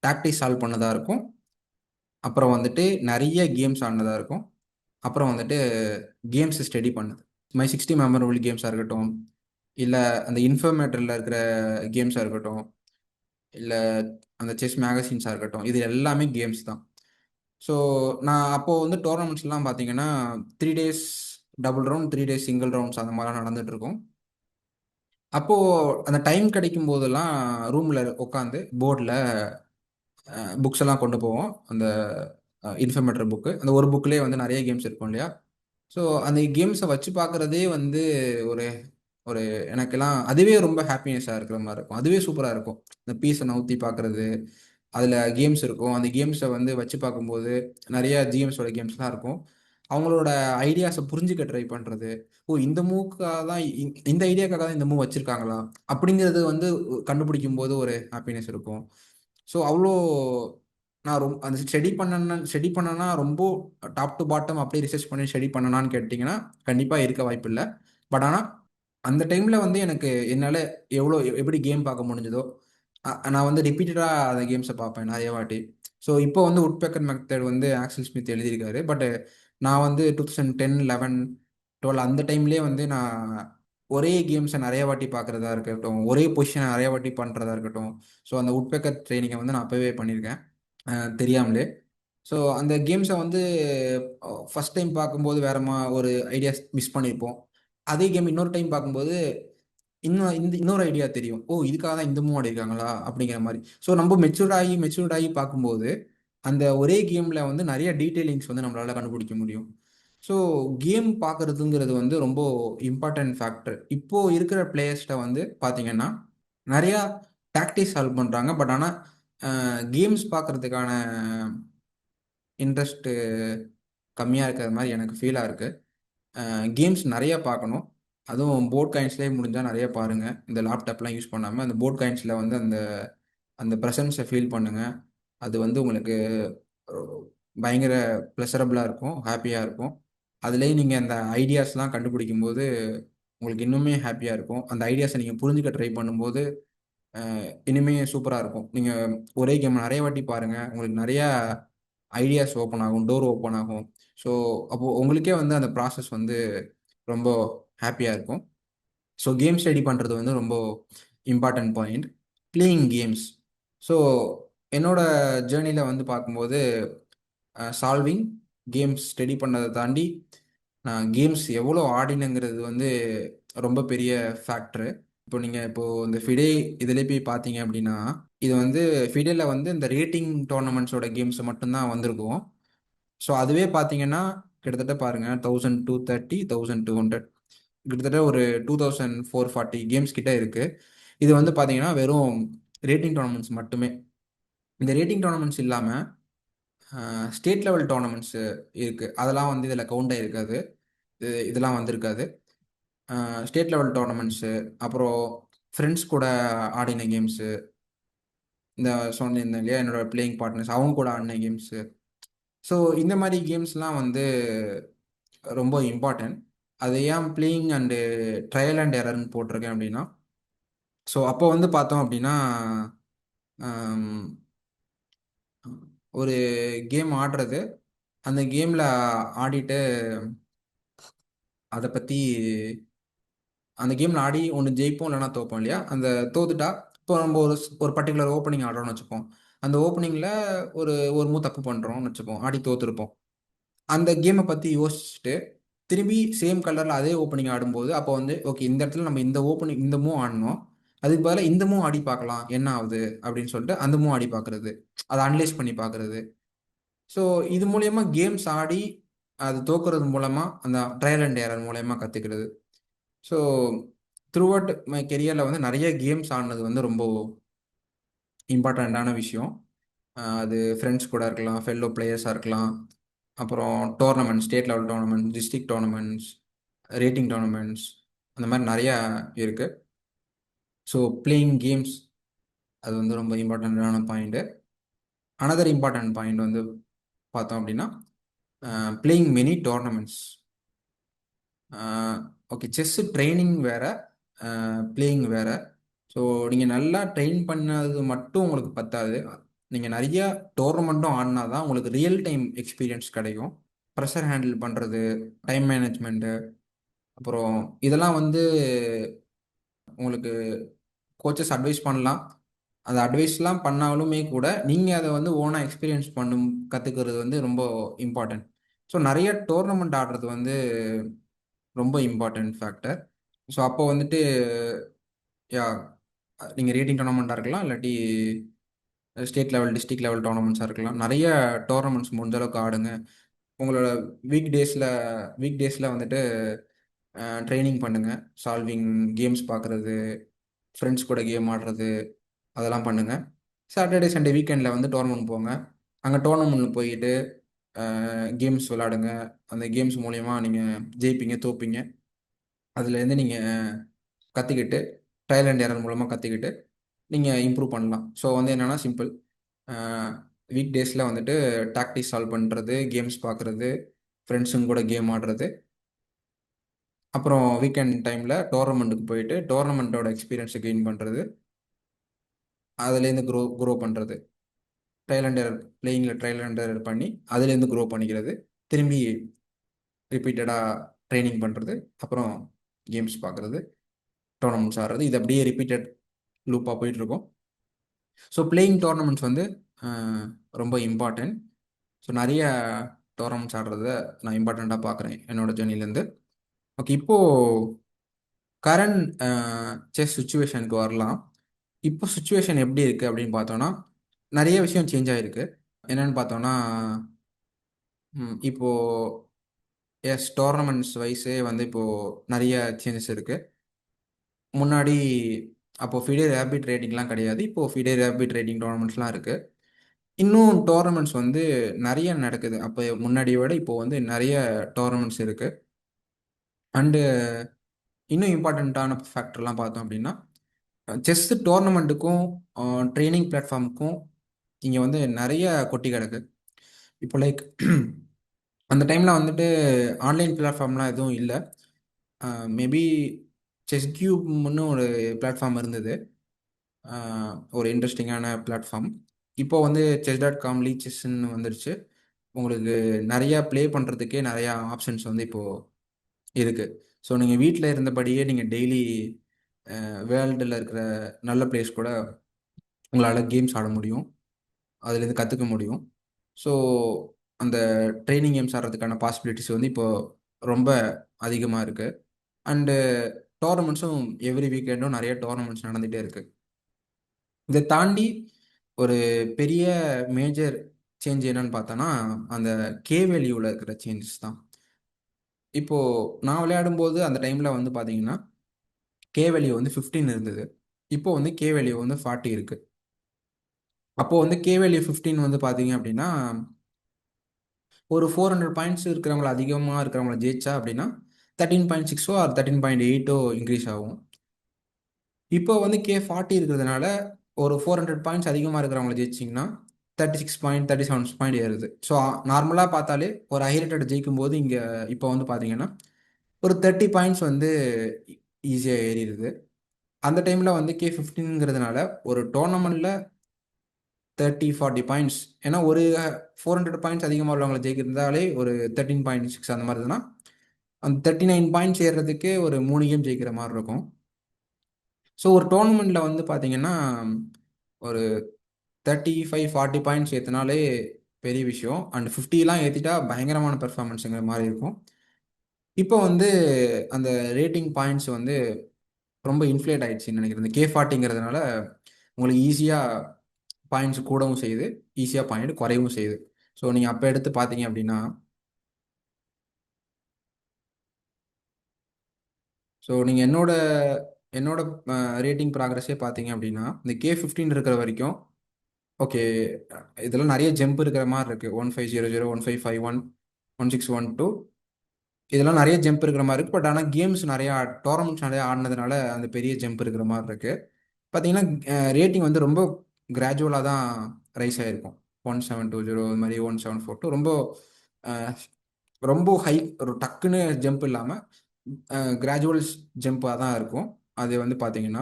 டாக்டிக்ஸ் சால்வ் பண்ணதாக இருக்கும். அப்புறம் வந்துட்டு நிறைய கேம்ஸ் ஆடினதா இருக்கும். அப்புறம் வந்துட்டு கேம்ஸ் ஸ்டடி பண்ணது. மை 60 மெமரபிள் கேம்ஸாக இருக்கட்டும், இல்லை அந்த இன்ஃபர்மேட்டரில் இருக்கிற கேம்ஸாக இருக்கட்டும், இல்லை அந்த செஸ் மேகசின்ஸாக இருக்கட்டும், இது எல்லாமே கேம்ஸ் தான். ஸோ நான் அப்போது வந்து டோர்னமெண்ட்ஸ்லாம் பார்த்தீங்கன்னா 3 days double round, 3 days single rounds அந்த மாதிரிலாம் நடந்துட்டு இருக்கும். அப்போது அந்த டைம் கிடைக்கும் போதெல்லாம் ரூமில் உட்காந்து போர்டில் புக்ஸ் எல்லாம் கொண்டு போவோம். அந்த இன்ஃபர்மேட்டர் புக்கு, அந்த ஒரு புக்லேயே வந்து நிறைய கேம்ஸ் இருக்கும் இல்லையா. ஸோ அந்த கேம்ஸை வச்சு பார்க்குறதே வந்து ஒரு ஒரு எனக்கெல்லாம் அதுவே ரொம்ப ஹாப்பினஸ்ஸாக இருக்கிற மாதிரி இருக்கும். அதுவே சூப்பராக இருக்கும். இந்த பீஸை நவுத்தி பார்க்குறது, அதில் கேம்ஸ் இருக்கும். அந்த கேம்ஸை வந்து வச்சு பார்க்கும்போது நிறைய ஜிஎம்ஸோட கேம்ஸ்லாம் இருக்கும். அவங்களோட ஐடியாஸை புரிஞ்சுக்க ட்ரை பண்ணுறது. ஓ, இந்த மூவுக்காக தான் இந்த ஐடியாக்காக தான் இந்த மூவ் வச்சுருக்காங்களா அப்படிங்கிறது வந்து கண்டுபிடிக்கும் போது ஒரு ஹாப்பினஸ் இருக்கும். ஸோ அவ்வளோ நான் அந்த ஸ்டடி பண்ணனா ரொம்ப டாப் டு பாட்டம் அப்படியே ரிசர்ச் பண்ணி ஸ்டடி பண்ணனான்னு கேட்டிங்கன்னா கண்டிப்பாக இருக்க வாய்ப்பு இல்லை. பட் ஆனால் அந்த டைமில் வந்து எனக்கு என்னால் எப்படி கேம் பார்க்க முடிஞ்சதோ நான் வந்து ரிப்பீட்டடாக அந்த கேம்ஸை பார்ப்பேன் நிறைய வாட்டி. ஸோ இப்போ வந்து உட்பெக்கர் மெத்தட் வந்து ஆக்சல் ஸ்மித் எழுதியிருக்காரு. பட் நான் வந்து 2010, 11, 12 அந்த டைம்லேயே வந்து நான் ஒரே கேம்ஸை நிறைய வாட்டி பார்க்குறதா இருக்கட்டும், ஒரே பொசிஷனை நிறைய வாட்டி பண்ணுறதா இருக்கட்டும். ஸோ அந்த உட்பெக்கர் ட்ரைனிங்கை வந்து நான் அப்போவே பண்ணியிருக்கேன் தெரியாமலே. ஸோ அந்த கேம்ஸை வந்து ஃபர்ஸ்ட் டைம் பார்க்கும்போது ஒரு ஐடியாஸ் மிஸ் பண்ணியிருப்போம். அதே கேம் இன்னொரு டைம் பார்க்கும்போது இன்னொரு ஐடியா தெரியும். ஓ! இதுக்காக தான் இந்த மூவ் ஆடிருக்காங்களா? அப்படிங்கிற மாரி. ஸோ நம்ம மெச்சூர்ட் ஆகி பார்க்கும்போது, அந்த ஒரே கேம்ல வந்து நெறைய டீட்டெயிலிங்ஸ் வந்து நம்மளால கண்டுபிடிக்க முடியும். ஸோ கேம் பார்க்கறதுங்கிறது வந்து ரொம்ப இம்பார்ட்டன்ட் ஃபேக்டர். இப்போ இருக்கிற பிளேயர்ஸ்ட்ட வந்து பார்த்தீங்கன்னா, நெறையா டாக்டிக்ஸ் சால்வ் பண்றாங்க. பட் ஆனா, கேம்ஸ் பார்க்கறதுக்கான இன்ட்ரெஸ்ட்டு கம்மியா இருக்கிற மாரி எனக்கு ஃபீலா இருக்கு. கேம்ஸ் நெறைய பார்க்கணும். அதுவும் போர்ட் காயின்ஸ்லயே முடிஞ்சா நெறைய பாருங்க. இந்த லேப்டாப்லாம் யூஸ் பண்ணாம, அந்த போர்ட் காயின்ஸ்ல வந்து அந்த அந்த பிரசன்ஸ ஃபீல் பண்ணுங்க. அது வந்து உங்களுக்கு அ பயங்கர ப்ளஷரபிளா இருக்கும். ஹேப்பியா இருக்கும். அதிலேயும் நீங்க அந்த ஐடியாஸ்லாம் கண்டுபிடிக்கும்போது, உங்களுக்கு இன்னுமே ஹேப்பியா இருக்கும். அந்த ஐடியாஸ நீங்க புரிஞ்சுக்க ட்ரை பண்ணும்போது, இனிமே சூப்பரா இருக்கும். நீங்க ஒரே கேம் நெறைய வாட்டி பாருங்க. உங்களுக்கு நெறையா ஐடியாஸ் ஓப்பன் ஆகும். டோர் ஓப்பன் ஆகும். ஸோ, அப்போ உங்களுக்கே வந்து அந்த ப்ராசஸ் வந்து ரொம்ப ஹேப்பியா இருக்கும். ஸோ, கேம் ஸ்டடி பண்றது வந்து ரொம்ப important point. Playing games. So, என்னோட ஜர்னில வந்து பார்க்கும்போது, சால்விங், கேம்ஸ் ஸ்டடி பண்ணத தாண்டி, நான் கேம்ஸ் எவ்வளோ ஆடினேங்கிறது வந்து ரொம்ப பெரிய ஃபேக்டரு. இப்போ இந்த ஃபிடே இதிலே போய் பார்த்தீங்க அப்படின்னா, இது வந்து ஃபிடேல வந்து இந்த ரேட்டிங் டோர்னமெண்ட்ஸோட கேம்ஸ் மட்டும் தான் வந்திருக்கும். ஸோ, அதுவே பார்த்தீங்கன்னா, கிட்டத்தட்ட பாருங்க 1230, 1200 கிட்டத்தட்ட ஒரு 2440 கேம்ஸ் கிட்ட இருக்கு. இது வந்து பார்த்தீங்கன்னா, வெறும் ரேட்டிங் டோர்னமெண்ட்ஸ் மட்டுமே. இந்த ரேட்டிங் டோர்னமெண்ட்ஸ் இல்லாம, ஸ்டேட் லெவல் டோர்னமெண்ட்ஸ் இருக்கு. அதெல்லாம் வந்து இதில கவுண்ட் ஆயிருக்காது. இதெல்லாம் வந்திருக்காது. ஸ்டேட் லெவல் டோர்னமெண்ட்ஸு, அப்புறம் ஃப்ரெண்ட்ஸ் கூட ஆடின கேம்ஸு, இந்த சொன்னேன் இல்லையா? என்னோட பிளேயிங் பார்ட்னர்ஸ் அவங்க கூட ஆடின கேம்ஸு. ஸோ இந்த மாரி கேம்ஸ்லாம் வந்து ரொம்ப இம்பார்ட்டன்ட். அது ஏன் பிளேயிங் அண்டு ட்ரையல் அண்ட் எரர்ன்னு போட்டிருக்கேன் அப்படின்னா, ஸோ அப்போ வந்து பார்த்தோம் அப்படின்னா, அம் ஒரு கேம் ஆடுறது, அந்த கேம்ல ஆடிட்டு அத பத்தி அந்த கேம்ல ஆடி ஒண்ணு ஜெயிப்போம், இல்லன்னா தோப்போம் இல்லையா? அந்த தோத்துட்டா, இப்போ நம்ம ஒரு பர்ட்டிகுலர் ஓப்பனிங் ஆடுறோம்னு வச்சுப்போம். அந்த ஓப்பனிங்ல ஒரு மூவ் தப்பு பண்றோம்னு வச்சுப்போம். ஆடி தோத்துருப்போம். அந்த கேம பத்தி யோசிச்சுட்டு, திரும்பி சேம் கலர்ல அதே ஓப்பனிங் ஆடும்போது, அப்போ வந்து ஓகே இந்த இடத்துல நம்ம இந்த மூவ் ஆடணும். அதுக்கு பதிலா இந்த மூவ் ஆடி பார்க்கலாம். என்ன ஆவுது? அப்படின்னு சொல்லிட்டு அந்த மூவ் ஆடி பார்க்குறது. அத அனலைஸ் பண்ணி பார்க்குறது. ஸோ இது மூலியமா கேம்ஸ் ஆடி, அது தோக்குறது மூலமா, அந்த ட்ரையல் அண்ட் எரர் மூலியமா கத்துக்கிறது. ஸோ த்ரூ அவுட் மை கெரியர்ல வந்து நெறைய கேம்ஸ் ஆடுனது வந்து ரொம்ப இம்பார்ட்டன்ட்டான விஷயம். அது ஃப்ரெண்ட்ஸ் கூட இருக்கலாம், ஃபெல்லோ பிளேயர்ஸா இருக்கலாம். அப்புறம் state level tournament, district tournaments, rating tournaments அந்த மாரி நெறையா இருக்கு. ஸோ பிளேயிங் கேம்ஸ் அது வந்து ரொம்ப இம்பார்ட்டன்ட்டான பாயிண்ட்டு. அனதர் இம்பார்ட்டன்ட் பாயிண்ட் வந்து பார்த்தோம் அப்டின்னா, பிளேயிங் மெனி டோர்னமெண்ட்ஸ். ஆ ஓகே செஸ் ட்ரெய்னிங் வேற, பிளேயிங் வேற. ஸோ நீங்க நல்லா ட்ரெயின் பண்ணது மட்டும் உங்களுக்கு பத்தாது. நீங்க நெறைய டோர்னமெண்ட்டும் ஆடுனா தான் உங்களுக்கு ரியல் டைம் எக்ஸ்பீரியன்ஸ் கிடைக்கும். பிரஷர் ஹேண்டில் பண்றது, டைம் மேனேஜ்மென்ட்டு, அப்புறம் இதெல்லாம் வந்து உங்களுக்கு கோச்சஸ் அட்வைஸ் பண்ணலாம். அந்த அட்வைஸ்லாம் பண்ணாலுமே கூட, நீங்க அத வந்து ஓனா எக்ஸ்பீரியன்ஸ் கத்துக்கிறது வந்து ரொம்ப இம்பார்ட்டன்ட். ஸோ நெறைய டோர்னமெண்ட் ஆடுறது வந்து ரொம்ப இம்பார்ட்டன்ட் ஃபேக்டர். ஸோ அப்போ வந்துட்டு யாஹ் நீங்க ரேட்டிங் டோர்னமெண்ட்டா இருக்கலாம். இல்லாட்டி ஸ்டேட் லெவல், டிஸ்ட்ரிக்ட் லெவல் டோர்னமெண்ட்ஸா இருக்கலாம். நெறைய டோர்னமெண்ட்ஸ் முடிஞ்ச அளவுக்கு ஆடுங்க. உங்களோட வீக் டேஸ்ல வீக் டேஸ்ல வந்துட்டு ட்ரெய்னிங் பண்ணுங்க. சால்விங், கேம்ஸ் பார்க்குறது, ஃப்ரெண்ட்ஸ் கூட கேம் ஆடுறது, அதெல்லாம் பண்ணுங்க. சாட்டர்டே, சண்டே வீக்கெண்ட்ல வந்து டோர்னமெண்ட் போங்க. அங்க டோர்னமெண்ட்ல போயிட்டு கேம்ஸ் விளையாடுங்க. அந்த கேம்ஸ் மூலியமா நீங்க ஜெயிப்பீங்க, தோப்பீங்க. அதுலேருந்து நீங்க கத்துக்கிட்டு, ட்ரையல் அண்ட் எரர் மூலமா கத்துக்கிட்டு, நீங்க இம்ப்ரூவ் பண்ணலாம். ஸோ வந்து என்னன்னா சிம்பிள். அ வீக் டேஸ்ல வந்துட்டு டாக்டிக்ஸ் சால்வ் பண்றது, கேம்ஸ் பார்க்குறது, ஃப்ரெண்ட்ஸுங்க கூட கேம் ஆடுறது. அப்புறம் வீக்கெண்ட் டைம்ல டோர்னமெண்ட்டுக்கு போயிட்டு, டோர்னமெண்ட்டோட எக்ஸ்பீரியன்ஸ கெயின் பண்றது. அதுலேருந்து க்ரோ பண்றது. ட்ரையல் அண்ட் எரர் பண்ணி, அதுலேருந்து க்ரோ பண்ணிக்கிறது. திரும்பி ரிப்பீட்டடா ட்ரெய்னிங் பண்றது. அப்புறம் கேம்ஸ் பார்க்குறது, டோர்னமெண்ட்ஸ் ஆடுறது. இது அப்படியே ரிப்பீட்டட் லூப்பா போயிட்டுருக்கும். ஸோ பிளேயிங் டோர்னமெண்ட்ஸ் வந்து அ ரொம்ப இம்பார்ட்டன்ட். ஸோ நிறைய டோர்னமெண்ட்ஸ் ஆடுறத நான் இம்பார்ட்டண்ட்டாக பார்க்குறேன் என்னோட ஜேர்னிலேருந்து. ஓகே, இப்போது கரண்ட் செஸ் சுச்சுவேஷனுக்கு வரலாம். இப்போ சுச்சுவேஷன் எப்படி இருக்குது அப்படின்னு பார்த்தோன்னா, நிறைய விஷயம் சேஞ்ச் ஆகிருக்கு. என்னன்னு பார்த்தோன்னா, இப்போ எஸ் டோர்னமெண்ட்ஸ் வைஸே வந்து இப்போது நிறைய சேஞ்சஸ் இருக்குது. முன்னாடி அப்போது ஃபிடே ரேபிட் ரேட்டிங்லாம் கிடையாது. இப்போது ஃபிடே ரேபிட் ரேட்டிங் டோர்னமெண்ட்ஸ்லாம் இருக்குது. இன்னும் டோர்னமெண்ட்ஸ் வந்து நிறைய நடக்குது. அப்போ முன்னாடியை விட இப்போ வந்து நிறைய டோர்னமெண்ட்ஸ் இருக்குது. அண்டு இன்னும் இம்பார்ட்டண்ட்டான ஃபேக்டர்லாம் பார்த்தோம் அப்படின்னா, செஸ் டோர்னமெண்ட்டுக்கும் ட்ரைனிங் பிளாட்ஃபார்முக்கும் இங்கே வந்து நிறைய கொட்டி கிடக்கு. இப்போ லைக் அந்த டைமில் வந்துட்டு ஆன்லைன் பிளாட்ஃபார்ம்லாம் எதுவும் இல்லை. மேபி செஸ் கியூப்னு ஒரு பிளாட்ஃபார்ம் இருந்தது. ஒரு இன்ட்ரெஸ்டிங்கான பிளாட்ஃபார்ம். இப்போ வந்து chess.com லீ செஸ்ன்னு வந்துருச்சு. உங்களுக்கு நிறையா ப்ளே பண்ணுறதுக்கே நிறையா ஆப்ஷன்ஸ் வந்து இப்போது இருக்குது. ஸோ நீங்கள் வீட்டில் இருந்தபடியே நீங்கள் டெய்லி வேர்ல்டில் இருக்கிற நல்ல பிளேஸ் கூட உங்களால் கேம்ஸ் ஆட முடியும். அதுலேருந்து கற்றுக்க முடியும். ஸோ அந்த ட்ரைனிங் கேம்ஸ் ஆடுறதுக்கான பாசிபிலிட்டிஸ் வந்து இப்போது ரொம்ப அதிகமாக இருக்குது. அண்டு டோர்னமெண்ட்ஸும் எவ்ரி வீக்கெண்டும் நிறைய டோர்னமெண்ட்ஸ் நடந்துகிட்டே இருக்குது. இதை தாண்டி ஒரு பெரிய மேஜர் சேஞ்ச் என்னன்னு பார்த்தோன்னா, அந்த கே வேல்யூவில் இருக்கிற சேஞ்சஸ் தான். இப்போது நான் விளையாடும்போது அந்த டைமில் வந்து பார்த்தீங்கன்னா, கே வேல்யூ வந்து 15 இருந்தது. இப்போ வந்து கே வேல்யூ வந்து 40 இருக்குது. அப்போது வந்து கே வேல்யூ 15 வந்து பார்த்தீங்க அப்படின்னா, ஒரு 400 பாயிண்ட்ஸ் இருக்கிறவங்கள அதிகமாக இருக்கிறவங்கள ஜெயிச்சா அப்படின்னா 13.6ஓ ஆர் 13.8ஓ இன்க்ரீஸ் ஆகும். இப்போ வந்து கே 40 இருக்கிறதுனால ஒரு 400 பாயிண்ட்ஸ் அதிகமாக இருக்கிறவங்கள ஜெயிச்சிங்கன்னா 36 பாயிண்ட் 37 பாயிண்ட் ஏறுது. ஸோ நார்மலாக பார்த்தாலே ஒரு ஹைலைட்டட் ஜெயிக்கும் போது இங்கே இப்போ வந்து பார்த்தீங்கன்னா ஒரு 30 பாயிண்ட்ஸ் வந்து ஈஸியாக ஏறிடுது. அந்த டைமில் வந்து கே 15ங்கிறதுனால ஒரு டோர்னமெண்ட்டில் 30-40 பாயிண்ட்ஸ், ஏன்னா ஒரு 400 பாயிண்ட்ஸ் அதிகமாக உள்ளவங்களை ஜெயிக்கிறதாலே ஒரு 13.6 அந்த மாதிரி இருந்ததுன்னா அந்த 39 பாயிண்ட்ஸ் ஏறுறதுக்கே ஒரு 3 கேம் ஜெயிக்கிற மாதிரி இருக்கும். ஸோ ஒரு டோர்னமெண்ட்டில் வந்து பார்த்தீங்கன்னா ஒரு 35-40 பாயிண்ட்ஸ் ஏற்றினாலே பெரிய விஷயம். அண்ட் 50லாம் ஏற்றிட்டா பயங்கரமான பெர்ஃபார்மன்ஸுங்கிற மாதிரி இருக்கும். இப்போ வந்து அந்த ரேட்டிங் பாயிண்ட்ஸ் வந்து ரொம்ப இன்ஃப்ளேட் ஆயிடுச்சுன்னு நினைக்கிறேன். இந்த கே 40ங்கிறதுனால உங்களுக்கு ஈஸியாக பாயிண்ட்ஸ் கூடவும் செய்யுது, ஈஸியாக பாயிண்ட் குறையவும் செய்யுது. ஸோ நீங்கள் அப்போ எடுத்து பார்த்தீங்க அப்படின்னா, ஸோ நீங்கள் என்னோட என்னோட ரேட்டிங் ப்ராக்ரஸே பார்த்தீங்க அப்படின்னா, இந்த கே 15 இருக்கிற வரைக்கும் ஓகே, இதெல்லாம் நிறைய ஜம்ப் இருக்கிற மாதிரி இருக்குது. 1500, 1551, 1612 இதெல்லாம் நிறைய ஜம்ப் இருக்கிற மாதிரி இருக்குது. பட் ஆனால் கேம்ஸ் நிறையா டோர்னமெண்ட்ஸ் நிறையா ஆடினதுனால அந்த பெரிய ஜம்ப் இருக்கிற மாதிரி இருக்குது. பார்த்தீங்கன்னா ரேட்டிங் வந்து ரொம்ப கிராஜுவலாக தான் ரைஸ் ஆகிருக்கும். 1720 இது மாதிரி 1742 ரொம்ப அஹ், ரொம்ப ஹை, ஒரு டக்குன்னு ஜம்ப் இல்லாமல் கிராஜுவல் ஜம்ப்பாக தான் இருக்கும். அது வந்து பார்த்தீங்கன்னா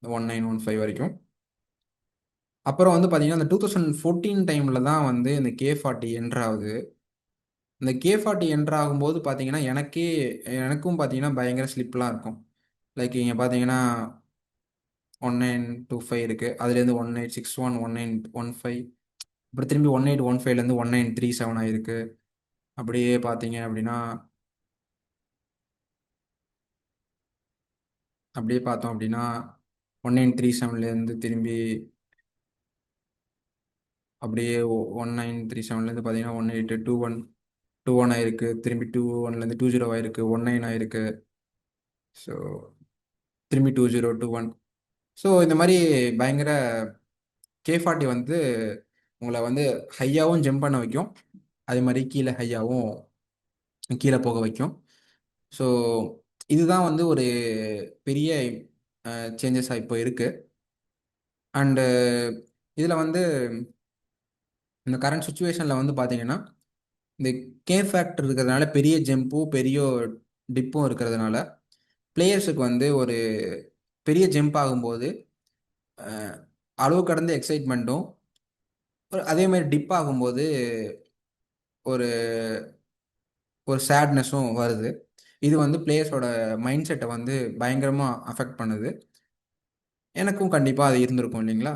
1915 வரைக்கும். அப்புறம் வந்து பார்த்தீங்கன்னா இந்த 2014 டைமில் தான் வந்து இந்த கே 40 என்ட்ரு ஆகுது. இந்த கே 40 என்ட்ரு ஆகும்போது பார்த்தீங்கன்னா எனக்கும் பார்த்தீங்கன்னா பயங்கர ஸ்லிப்லாம் இருக்கும். லைக் இங்கே பார்த்தீங்கன்னா 1925 இருக்குது, அதுலேருந்து 1861, 1915, அப்புறம் திரும்பி 1815லேருந்து 1937 ஆயிருக்கு. அப்படியே பார்த்தீங்க அப்படின்னா அப்படியே பார்த்தோம் அப்படின்னா 1937லேருந்து திரும்பி அப்படியே 1937லேருந்து பார்த்தீங்கன்னா 1821 ஆயிருக்கு, திரும்பி 21லேருந்து 20 ஆயிருக்கு, 19 ஆயிருக்கு. ஸோ திரும்பி 2021. ஸோ இந்த மாதிரி பயங்கர கே 40 வந்து உங்களை வந்து ஹையாகவும் ஜம்ப் பண்ண வைக்கும், அதே மாதிரி கீழே ஹையாகவும் கீழே போக வைக்கும். ஸோ இதுதான் வந்து ஒரு பெரிய சேஞ்சஸாக இப்போ இருக்குது. அண்டு இதில் வந்து இந்த கரண்ட் சுச்சுவேஷனில் வந்து பார்த்தீங்கன்னா இந்த கே ஃபேக்டர் இருக்கிறதுனால பெரிய ஜம்பும் பெரிய டிப்பும் இருக்கிறதுனால பிளேயர்ஸுக்கு வந்து ஒரு பெரிய ஜம்ப் ஆகும்போது அஹ், அளவு கடந்த எக்ஸைட்மெண்ட்டும் அதே மாதிரி டிப் ஆகும்போது ஒரு ஒரு சேட்னஸும் வருது. இது வந்து பிளேயர்ஸோட மைண்ட் செட்டை வந்து பயங்கரமாக அஃபெக்ட் பண்ணுது. எனக்கும் கண்டிப்பாக அது இருந்திருக்கும் இல்லைங்களா?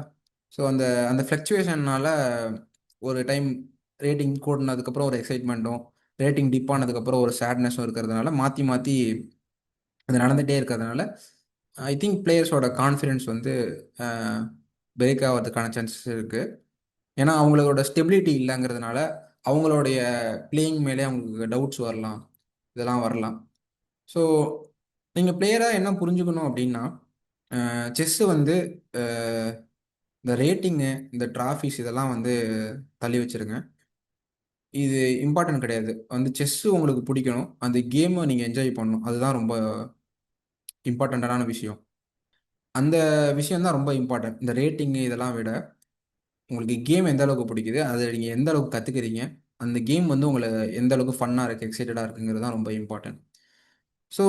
ஸோ அந்த அந்த ஃப்ளக்சுவேஷன்னால் ஒரு டைம் ரேட்டிங் கூடினதுக்கப்புறம் ஒரு எக்ஸைட்மெண்ட்டும், ரேட்டிங் டிப் ஆனதுக்கப்புறம் ஒரு சேட்னஸும் இருக்கிறதுனால மாற்றி மாற்றி அது நடந்துகிட்டே இருக்கிறதுனால ஐ திங்க் பிளேயர்ஸோட கான்ஃபிடென்ஸ் வந்து பிரேக் ஆகிறதுக்கான சான்சஸ் இருக்குது. ஏன்னா அவங்களோட ஸ்டெபிலிட்டி இல்லைங்கிறதுனால அவங்களுடைய பிளேயிங் மேலே அவங்களுக்கு டவுட்ஸ் வரலாம், இதெல்லாம் வரலாம். ஸோ நீங்கள் பிளேயராக என்ன புரிஞ்சுக்கணும் அப்படின்னா, செஸ்ஸு வந்து அஹ், இந்த ரேட்டிங்கு, இந்த ட்ராஃபிஸ் இதெல்லாம் வந்து தள்ளி வச்சிருங்க. இது இம்பார்ட்டன்ட் கிடையாது. வந்து செஸ்ஸு உங்களுக்கு பிடிக்கணும், அந்த கேமை நீங்கள் என்ஜாய் பண்ணணும், அதுதான் ரொம்ப இம்பார்ட்டண்ட்டான விஷயம். அந்த விஷயம் தான் ரொம்ப இம்பார்ட்டன்ட். இந்த ரேட்டிங்கு இதெல்லாம் விட உங்களுக்கு கேம் எந்த அளவுக்கு பிடிக்குது, அதை நீங்கள் எந்த அளவுக்கு கற்றுக்குறீங்க, அந்த கேம் வந்து உங்களை எந்த அளவுக்கு ஃபன்னாக இருக்குது, எக்ஸைட்டடாக இருக்குங்கிறது தான் ரொம்ப இம்பார்ட்டன்ட். ஸோ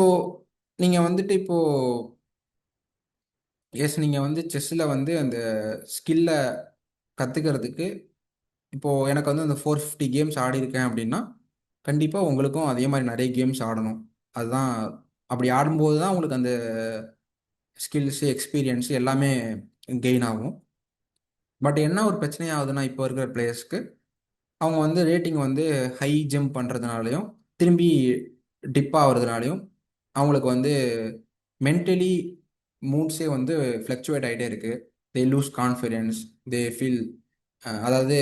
நீங்கள் வந்துட்டு இப்போது நீங்கள் வந்து செஸ்ஸில் வந்து அந்த ஸ்கில்லை கற்றுக்கிறதுக்கு இப்போது எனக்கு வந்து அந்த 450 கேம்ஸ் ஆடிருக்கேன் அப்படின்னா கண்டிப்பாக உங்களுக்கும் அதே மாதிரி நிறைய கேம்ஸ் ஆடணும். அதுதான், அப்படி ஆடும்போது தான் உங்களுக்கு அந்த ஸ்கில்ஸு, எக்ஸ்பீரியன்ஸு எல்லாமே கெயின் ஆகும். பட் என்ன ஒரு பிரச்சனை ஆகுதுன்னா இப்போ இருக்கிற பிளேயர்ஸ்க்கு, அவங்க வந்து ரேட்டிங் வந்து ஹை ஜம்ப் பண்ணுறதுனாலையும் திரும்பி டிப் ஆகுறதுனாலையும் அவங்களுக்கு வந்து மென்டலி மூட்ஸே வந்து ஃப்ளக்சுவேட் ஆகிட்டே இருக்குது. தே லூஸ் கான்ஃபிடென்ஸ், தே ஃபீல், அதாவது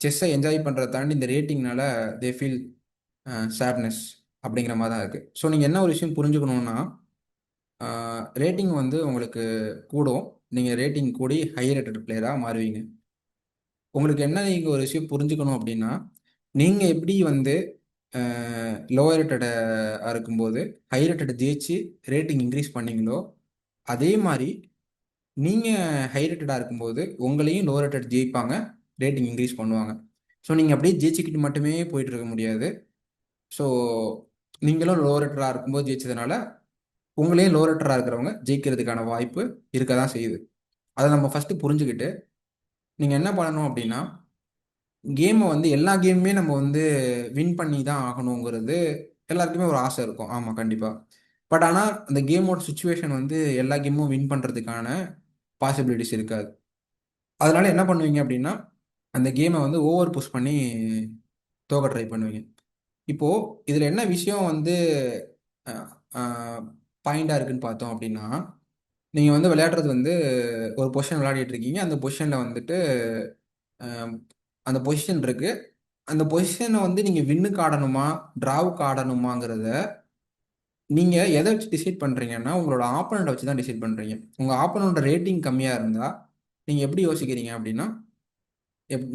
செஸ்ஸை என்ஜாய் பண்ணுறத தாண்டி இந்த ரேட்டிங்னால தே ஃபீல் சேட்னஸ் அப்படிங்கிற மாதிரி தான் இருக்குது. ஸோ நீங்கள் என்ன ஒரு விஷயம் புரிஞ்சுக்கணுன்னா, ரேட்டிங் வந்து உங்களுக்கு கூடும், நீங்கள் ரேட்டிங் கூடி ஹை ரேட்டட் பிளேயராக மாறுவீங்க. உங்களுக்கு என்ன நீங்கள் ஒரு விஷயம் புரிஞ்சுக்கணும் அப்படின்னா, நீங்கள் எப்படி வந்து லோவர் ரேட்டடாக இருக்கும்போது ஹை ரேட்டட் ஜெயிச்சு ரேட்டிங் இன்க்ரீஸ் பண்ணீங்களோ, அதே மாதிரி நீங்கள் ஹை ரேட்டடாக இருக்கும்போது உங்களையும் லோ ரேட்டட் ஜெயிப்பாங்க, ரேட்டிங் இன்க்ரீஸ் பண்ணுவாங்க. ஸோ நீங்கள் அப்படியே ஜெயிச்சுக்கிட்டு மட்டுமே போயிட்டு இருக்க முடியாது. ஸோ நீங்களும் லோ ரேட்டராக இருக்கும்போது ஜெயிச்சதுனால உங்களையும் லோ ரேட்டராக இருக்கிறவங்க ஜெயிக்கிறதுக்கான வாய்ப்பு இருக்க தான் செய்யுது. அதை நம்ம ஃபஸ்ட்டு புரிஞ்சுக்கிட்டு நீங்கள் என்ன பண்ணணும் அப்படின்னா, கேமை வந்து எல்லா கேமுமே நம்ம வந்து வின் பண்ணி தான் ஆகணுங்கிறது எல்லாருக்குமே ஒரு ஆசை இருக்கும். ஆமாம், கண்டிப்பாக. பட் ஆனால் அந்த கேமோட சுச்சுவேஷன் வந்து எல்லா கேமும் வின் பண்ணுறதுக்கான பாசிபிலிட்டிஸ் இருக்காது. அதனால என்ன பண்ணுவீங்க அப்படின்னா, அந்த கேமை வந்து ஓவர் புஷ் பண்ணி தோக்க ட்ரை பண்ணுவீங்க. இப்போது இதில் என்ன விஷயம் வந்து பாயிண்டாக இருக்குன்னு பார்த்தோம் அப்படின்னா, நீங்கள் வந்து விளையாடுறது வந்து ஒரு பொசிஷன் விளையாடிட்டு இருக்கீங்க. அந்த பொசிஷனில் வந்துட்டு அஹ், அந்த பொசிஷன் இருக்கு. அந்த பொசிஷனை வந்து நீங்கள் வின்னுக்கு ஆடணுமா, டிராவுக்கு ஆடணுமாங்கிறத நீங்கள் எதை வச்சு டிசைட் பண்ணுறீங்கன்னா, உங்களோட ஆப்போனண்ட்டை வச்சு தான் டிசைட் பண்ணுறீங்க. உங்கள் ஆப்போனண்ட்டோட ரேட்டிங் கம்மியாக இருந்தால் நீங்கள் எப்படி யோசிக்கிறீங்க அப்படின்னா,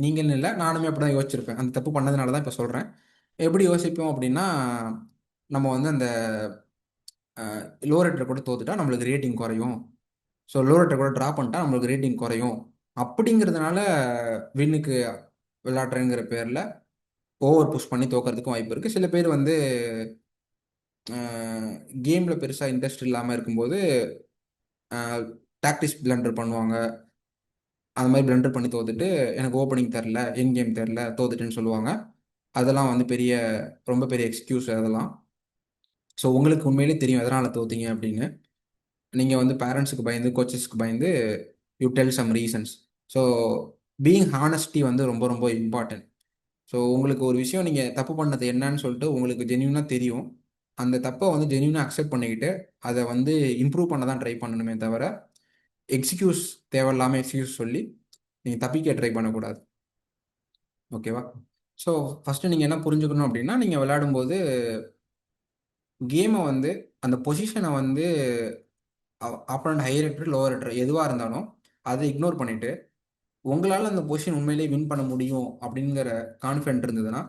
நீங்கள்னு இல்லை, நானுமே அப்படி தான் யோசிச்சிருப்பேன். அந்த தப்பு பண்ணதுனால தான் இப்போ சொல்கிறேன். எப்படி யோசிப்போம் அப்படின்னா, நம்ம வந்து அந்த லோ ரேட்டர் கூட தோத்துட்டா நம்மளுக்கு ரேட்டிங் குறையும். ஸோ லோ ரேட்டர் கூட ட்ரா பண்ணிட்டா நம்மளுக்கு ரேட்டிங் குறையும். அப்படிங்கிறதுனால வின்னுக்கு விளையாடுறேங்கிற பேரில் ஓவர் புஷ் பண்ணி தோக்கிறதுக்கும் வாய்ப்பு இருக்குது. சில பேர் வந்து கேமில் பெருசாக இன்ட்ரெஸ்ட் இல்லாமல் இருக்கும்போது டாக்டிக்ஸ் பிளண்டர் பண்ணுவாங்க. அந்த மாதிரி பிளண்டர் பண்ணி தோத்துட்டு எனக்கு ஓப்பனிங் தெரில, என் கேம் தெரில, தோத்துட்டுன்னு சொல்லுவாங்க. அதெல்லாம் வந்து ரொம்ப பெரிய எக்ஸ்கியூஸ் அதெல்லாம். ஸோ உங்களுக்கு உண்மையிலேயே தெரியும் எதனால் தோத்தீங்க அப்படின்னு. நீங்கள் வந்து பேரண்ட்ஸுக்கு பயந்து, கோச்சஸ்க்கு பயந்து you tell some reasons. So being honesty வந்து ரொம்ப ரொம்ப இம்பார்ட்டன்ட். ஸோ உங்களுக்கு ஒரு விஷயம் நீங்கள் தப்பு பண்ணது என்னன்னு சொல்லிட்டு உங்களுக்கு ஜென்யூனாக தெரியும். அந்த தப்பை வந்து ஜென்யூனாக அக்செப்ட் பண்ணிக்கிட்டு அதை வந்து இம்ப்ரூவ் பண்ண தான் ட்ரை பண்ணணுமே தவிர, எக்ஸ்கியூஸ், தேவையில்லாமல் எக்ஸ்கியூஸ் சொல்லி நீங்கள் தப்பிக்க ட்ரை பண்ணக்கூடாது. ஓகேவா? ஸோ ஃபஸ்ட்டு நீங்கள் என்ன புரிஞ்சுக்கணும் அப்படின்னா, நீங்கள் விளையாடும்போது கேமை வந்து அந்த பொசிஷனை வந்து opponent high rata, lower rata எதுவாக இருந்தாலும் அதை இக்னோர் பண்ணிவிட்டு உங்களால் அந்த பொசிஷன் உண்மையிலேயே வின் பண்ண முடியும் அப்படிங்கிற கான்ஃபிடென்ட் இருந்ததுன்னா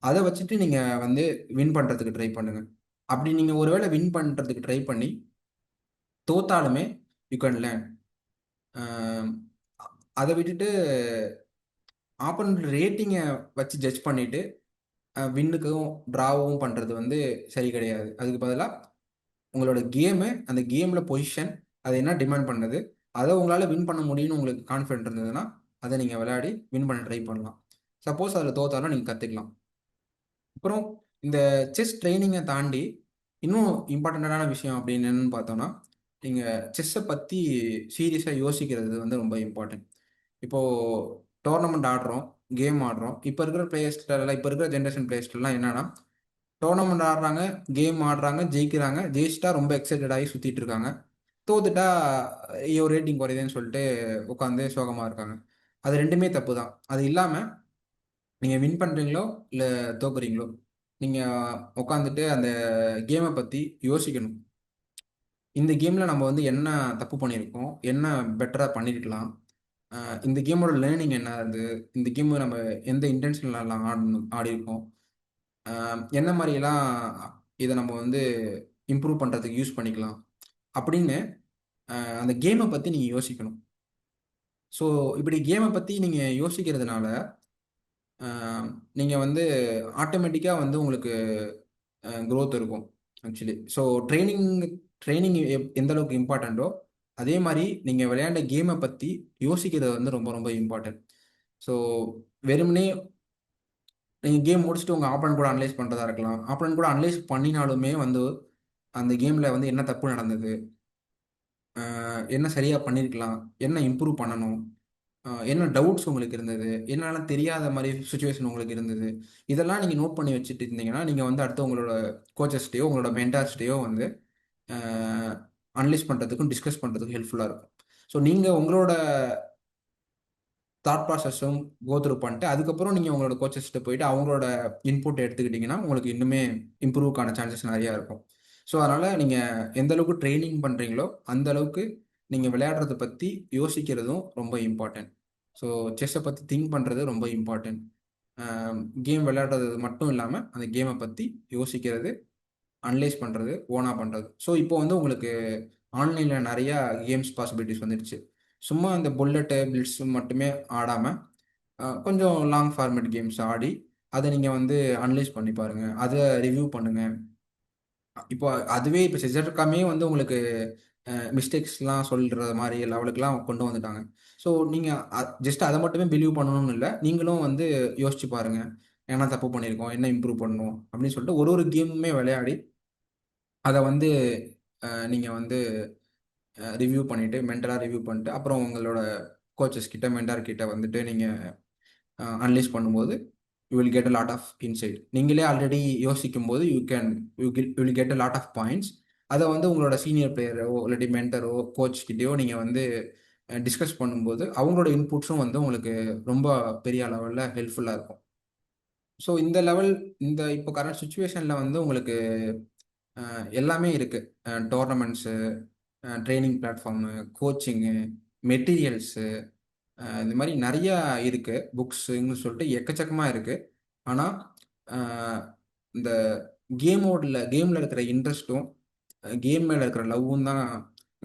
அதை வச்சுட்டு நீங்கள் வந்து வின் பண்ணுறதுக்கு ட்ரை பண்ணுங்கள். அப்படி நீங்கள் ஒருவேளை வின் பண்ணுறதுக்கு ட்ரை பண்ணி தோத்தாலுமே யூ கேன் லேர்ன். அதை விட்டுட்டு ஆப்போனண்ட் ரேட்டிங்கை வச்சு ஜட்ஜ் பண்ணிவிட்டு வின்னுக்கும் ட்ராவும் பண்ணுறது வந்து சரி கிடையாது. அதுக்கு பதிலாக உங்களோட கேமு, அந்த கேமில் பொசிஷன் அதை என்ன டிமாண்ட் பண்ணுது, அதை உங்களால் வின் பண்ண முடியும்னு உங்களுக்கு கான்ஃபிடென்ட் இருந்ததுன்னா அதை நீங்கள் விளையாடி வின் பண்ண ட்ரை பண்ணலாம். சப்போஸ் அதில் தோத்தாலும் நீங்கள் கற்றுக்கலாம். அப்புறம் இந்த செஸ் ட்ரைனிங்கை தாண்டி இன்னும் இம்பார்ட்டண்ட்டான விஷயம் அப்படின்னு என்னன்னு பார்த்தோன்னா, நீங்கள் செஸ்ஸை பற்றி சீரியஸாக யோசிக்கிறது வந்து ரொம்ப இம்பார்ட்டன்ட். இப்போது டோர்னமெண்ட் ஆடுறோம், கேம் ஆடுறோம். இப்போ இருக்கிற பிளேயர்ஸ்லாம் இப்போ இருக்கிற ஜென்ரேஷன் பிளேயர்ஸ்லாம் என்னன்னா டோர்னமெண்ட் ஆடுறாங்க, கேம் ஆடுறாங்க, ஜெயிக்கிறாங்க. ஜெயிச்சிட்டா ரொம்ப எக்ஸைட்டட் ஆகி சுத்திட்டு இருக்காங்க. தோத்துட்டா ஐயோ ரேட்டிங் குறையுதுன்னு சொல்லிட்டு உட்காந்து சோகமா இருக்காங்க. அது 2மே தப்பு தான். அது இல்லாம நீங்க வின் பண்றீங்களோ, இல்ல தோக்குறீங்களோ, நீங்க உட்காந்துட்டு அந்த கேம பத்தி யோசிக்கணும். இந்த கேம்ல நம்ம வந்து என்ன தப்பு பண்ணியிருக்கோம்? என்ன பெட்டரா பண்ணியிருக்கலாம்? அ இந்த கேமோட லேர்னிங் என்ன இருந்தது? இந்த கேம் நம்ம எந்த இன்டென்ஷன்லலாம் ஆடியிருக்கோம்? என்ன மாரியெல்லாம் இத நம்ம வந்து இம்ப்ரூவ் பண்றதுக்கு யூஸ் பண்ணிக்கலாம்? அப்படின்னு அந்த கேம பத்தி நீங்க யோசிக்கணும். ஸோ இப்படி கேம பத்தி நீங்க யோசிக்கிறதுனால, அ நீங்க வந்து ஆட்டோமேட்டிக்கா வந்து உங்களுக்கு குரோத் இருக்கும் ஆக்சுவலி. ஸோ ட்ரெய்னிங் ட்ரெய்னிங் எந்த அளவுக்கு இம்பார்ட்டன்ட்டோ, அதே மாரி நீங்க விளையாண்ட கேம பத்தி யோசிக்கிறது வந்து ரொம்ப ரொம்ப இம்பார்ட்டன்ட். ஸோ வெறுமனே நீங்க கேம் முடிச்சுட்டு உங்க ஆப்பனன்ட் கூட அனலைஸ் பண்றதா இருக்கலாம். ஆப்பனன்ட் கூட அனலைஸ் பண்ணினாலுமே வந்து, அந்த கேம்ல வந்து என்ன தப்பு நடந்தது? என்ன சரியா பண்ணியிருக்கலாம்? என்ன இம்ப்ரூவ் பண்ணணும்? என்ன டவுட்ஸ் உங்களுக்கு இருந்தது? என்னலாம் தெரியாத மாரி சிச்சுவேஷன் உங்களுக்கு இருந்தது? இதெல்லாம் நீங்க நோட் பண்ணி வச்சுட்டு இருந்தீங்கன்னா, நீங்க வந்து அடுத்து உங்களோட கோச்சஸ்ட்டயோ, உங்களோட மென்டார்ஸ்ட்டயோ வந்து அ அனலைஸ் பண்றதுக்கும், டிஸ்கஸ் பண்றதுக்கும் ஹெல்ப்ஃபுல்லா இருக்கும். ஸோ நீங்க உங்களோட தாட் ப்ராசஸும் கோ த்ரூ பண்ணிட்டு, அதுக்கப்புறம் நீங்க உங்களோட கோச்சஸ்ட்ட போயிட்டு அவங்களோட இன்புட் எடுத்துக்கிட்டீங்கன்னா, உங்களுக்கு இன்னுமே இம்ப்ரூவ்க்கான சான்சஸ் நெறையா இருக்கும். ஸோ அதனால நீங்க எந்த அளவுக்கு ட்ரெய்னிங் பண்றீங்களோ, அந்த அளவுக்கு நீங்க விளையாடுறத பத்தி யோசிக்கிறதும் ரொம்ப இம்பார்ட்டன்ட். ஸோ செஸ்ஸ பத்தி திங்க் பண்றது ரொம்ப இம்பார்ட்டன்ட். அ கேம் விளையாடுறது மட்டும் இல்லாம, அந்த கேம பத்தி யோசிக்கிறது, அனலைஸ் பண்றது, ஓனா பண்றது. ஸோ இப்போ வந்து உங்களுக்கு ஆன்லைன்ல நெறையா கேம்ஸ் பாசிபிலிட்டீஸ் வந்துடுச்சு. சும்மா இந்த புல்லட்டு, பிளிட்ஸ் மட்டுமே ஆடாம, கொஞ்சம் லாங் ஃபார்மேட் கேம்ஸ் ஆடி, அத நீங்க வந்து அனலைஸ் பண்ணி பாருங்க. அத ரிவ்யூ பண்ணுங்க. இப்போ அதுவே இப்போ சிசர்காமே வந்து உங்களுக்கு மிஸ்டேக்ஸ்லாம் சொல்ற மாரி லெவலுக்குலாம் கொண்டு வந்துட்டாங்க. ஸோ நீங்க ஜஸ்ட் அத மட்டுமே பிலீவ் பண்ணணும்னு இல்ல. நீங்களும் வந்து யோசிச்சு பாருங்க. என்ன தப்பு பண்ணியிருக்கோம்? என்ன இம்ப்ரூவ் பண்ணணும்? அப்படின்னு சொல்லிட்டு ஒரு ஒரு கேமுமே விளையாடி, அத வந்து நீங்க வந்து ரிவ்யூ பண்ணிட்டு, மென்டலா ரிவ்யூ பண்ணிட்டு, அப்புறம் உங்களோட கோச்சஸ் கிட்ட, மென்டார் கிட்ட வந்துட்டு நீங்க அனலைஸ் பண்ணும்போது, you will get a lot of insight. நீங்களே ஆல்ரெடி யோசிக்கும்போது, you will get a lot of points. அத வந்து உங்களோட சீனியர் பிளேயரோ, இல்லாட்டி மென்டரோ, கோச் கிட்டயோ நீங்க வந்து டிஸ்கஸ் பண்ணும்போது, அவங்களோட இன்புட்ஸும் வந்து உங்களுக்கு ரொம்ப பெரிய அளவுல ஹெல்ப்ஃபுல்லா இருக்கும். ஸோ இந்த லெவல் இந்த இப்போ கரண்ட் சிச்சுவேஷன்ல வந்து உங்களுக்கு எல்லாமே இருக்கு. Tournaments, training platform, coaching, materials இந்த மாரி நெறையா இருக்கு. புக்ஸுன்னு சொல்லிட்டு எக்கச்சக்கமா இருக்கு. ஆனா, அ இந்த கேம்ல இருக்கிற இன்ட்ரெஸ்ட்டும், கேம் மேல இருக்கிற லவ்வும் தான்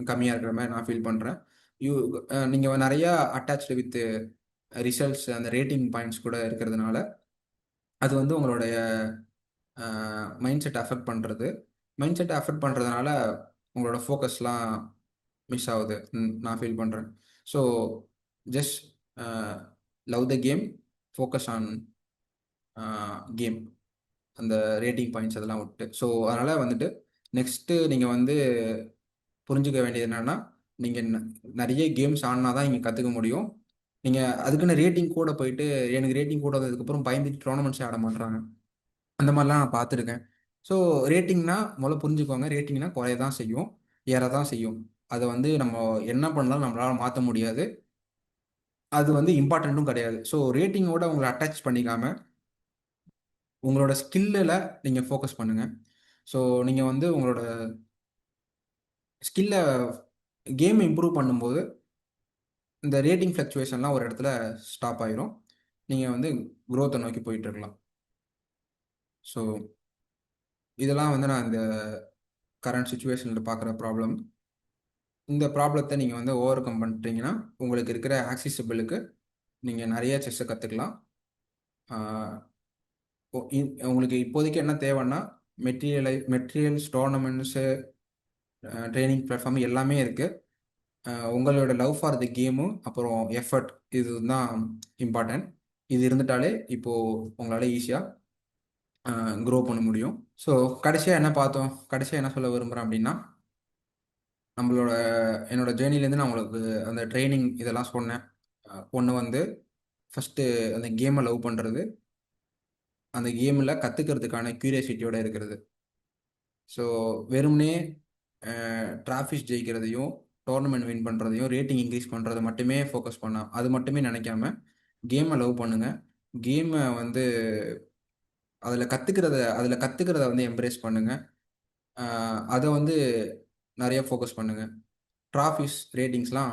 கம்மியா இருக்கிற மாரி நான் ஃபீல் பண்றேன். யூ நீங்க நெறையா அட்டாச்டு வித் ரிசல்ட்ஸ் அந்த ரேட்டிங் பாயிண்ட்ஸ் கூட இருக்கிறதுனால, அது வந்து உங்களுடைய அ மைண்ட் செட்ட அஃபெக்ட் பண்றது. மைண்ட் செட்ட அஃபெக்ட் பண்றதுனால, உங்களோட ஃபோக்கஸ்லாம் மிஸ் ஆவுது. நான் ஃபீல் பண்றேன். So, just a love the game, focus on game. அந்த ரேட்டிங் பாயிண்ட்ஸ் அதெல்லாம் விட்டு. ஸோ, அதனால வந்துட்டு நெக்ஸ்ட்டு நீங்க வந்து புரிஞ்சுக்க வேண்டியது என்னன்னா, நீங்க நெறைய கேம்ஸ் ஆடுனா தான் நீங்க கத்துக்க முடியும். நீங்க அதுக்குன்னு ரேட்டிங் கூட போயிட்டு எனக்கு ரேட்டிங் கூட வந்ததுக்கப்புறம் பயந்துட்டு டோர்னமெண்ட்ஸே ஆட மாட்றாங்க. அந்த மாரிலாம் நான் பார்த்துருக்கேன். ஸோ, ரேட்டிங்னா மொதல்ல புரிஞ்சுக்கோங்க. ரேட்டிங்னா குறைய தான் செய்யும். ஏற தான் செய்யும். அத வந்து நம்ம என்ன பண்ணாலும் நம்மளால மாத்த முடியாது. அது வந்து இம்பார்ட்டன்ட்டும் கிடையாது. ஸோ, ரேட்டிங்கோட உங்கள அட்டாச் பண்ணிக்காம, உங்களோட ஸ்கில்லுல நீங்க ஃபோக்கஸ் பண்ணுங்க. ஸோ, நீங்க வந்து உங்களோட ஸ்கில்ல கேம் இம்ப்ரூவ் பண்ணும்போது, இந்த ரேட்டிங் ஃப்ளக்சுவேஷன்லாம் ஒரு இடத்துல ஸ்டாப் ஆயிரும். நீங்க வந்து குரோத்த நோக்கி போயிட்டு இருக்கலாம். ஸோ, இதெல்லாம் வந்து நான் இந்த கரண்ட் சிச்சுவேஷன்ல பார்க்குற ப்ராப்ளம். இந்த ப்ராப்ளத்த நீங்க வந்து ஓவர் கம் பண்ணிட்டீங்கன்னா, உங்களுக்கு இருக்கிற ஆக்சஸிபிளுக்கு நீங்க நெறைய செஸ்ஸ கத்துக்கலாம். ஆ ஒ இன் உங்களுக்கு இப்போதைக்கு என்ன தேவைன்னா, மெட்டீரியல்ஸ், டோர்னமெண்ட்ஸு, ட்ரெய்னிங் பிளாட்ஃபார்ம் எல்லாமே இருக்கு. உங்களோட லவ் ஃபார் தி கேமும், அப்புறம் எஃபர்ட் இது தான் இம்பார்ட்டன்ட். இது இருந்துட்டாலே இப்போ உங்களால ஈஸியா குரோ பண்ண முடியும். ஸோ கடைசியா என்ன பார்த்தோம்? கடைசியா என்ன சொல்ல விரும்புறேன் அப்டின்னா, நம்மளோட என்னோட ஜர்னிலேருந்து நான் உங்களுக்கு அந்த ட்ரெய்னிங் இதெல்லாம் சொன்னேன். ஒண்ணு வந்து ஃபஸ்ட்டு அந்த கேமை லவ் பண்ணுறது, அந்த கேமில் கற்றுக்கிறதுக்கான க்யூரியாசிட்டியோட இருக்கிறது. ஸோ வெறுமனே டிராஃபிக்ஸ் ஜெயிக்கிறதையும், டோர்னமெண்ட் வின் பண்ணுறதையும், ரேட்டிங் இன்க்ரீஸ் பண்ணுறத மட்டுமே ஃபோக்கஸ் பண்ண அது மட்டுமே நினைக்காம கேமை லவ் பண்ணுங்கள். கேமை வந்து அதில் கற்றுக்கிறத வந்து எம்ப்ரேஸ் பண்ணுங்கள். அதை வந்து நிறைய ஃபோக்கஸ் பண்ணுங்கள். ட்ராஃபிஸ் ரேட்டிங்ஸ்லாம்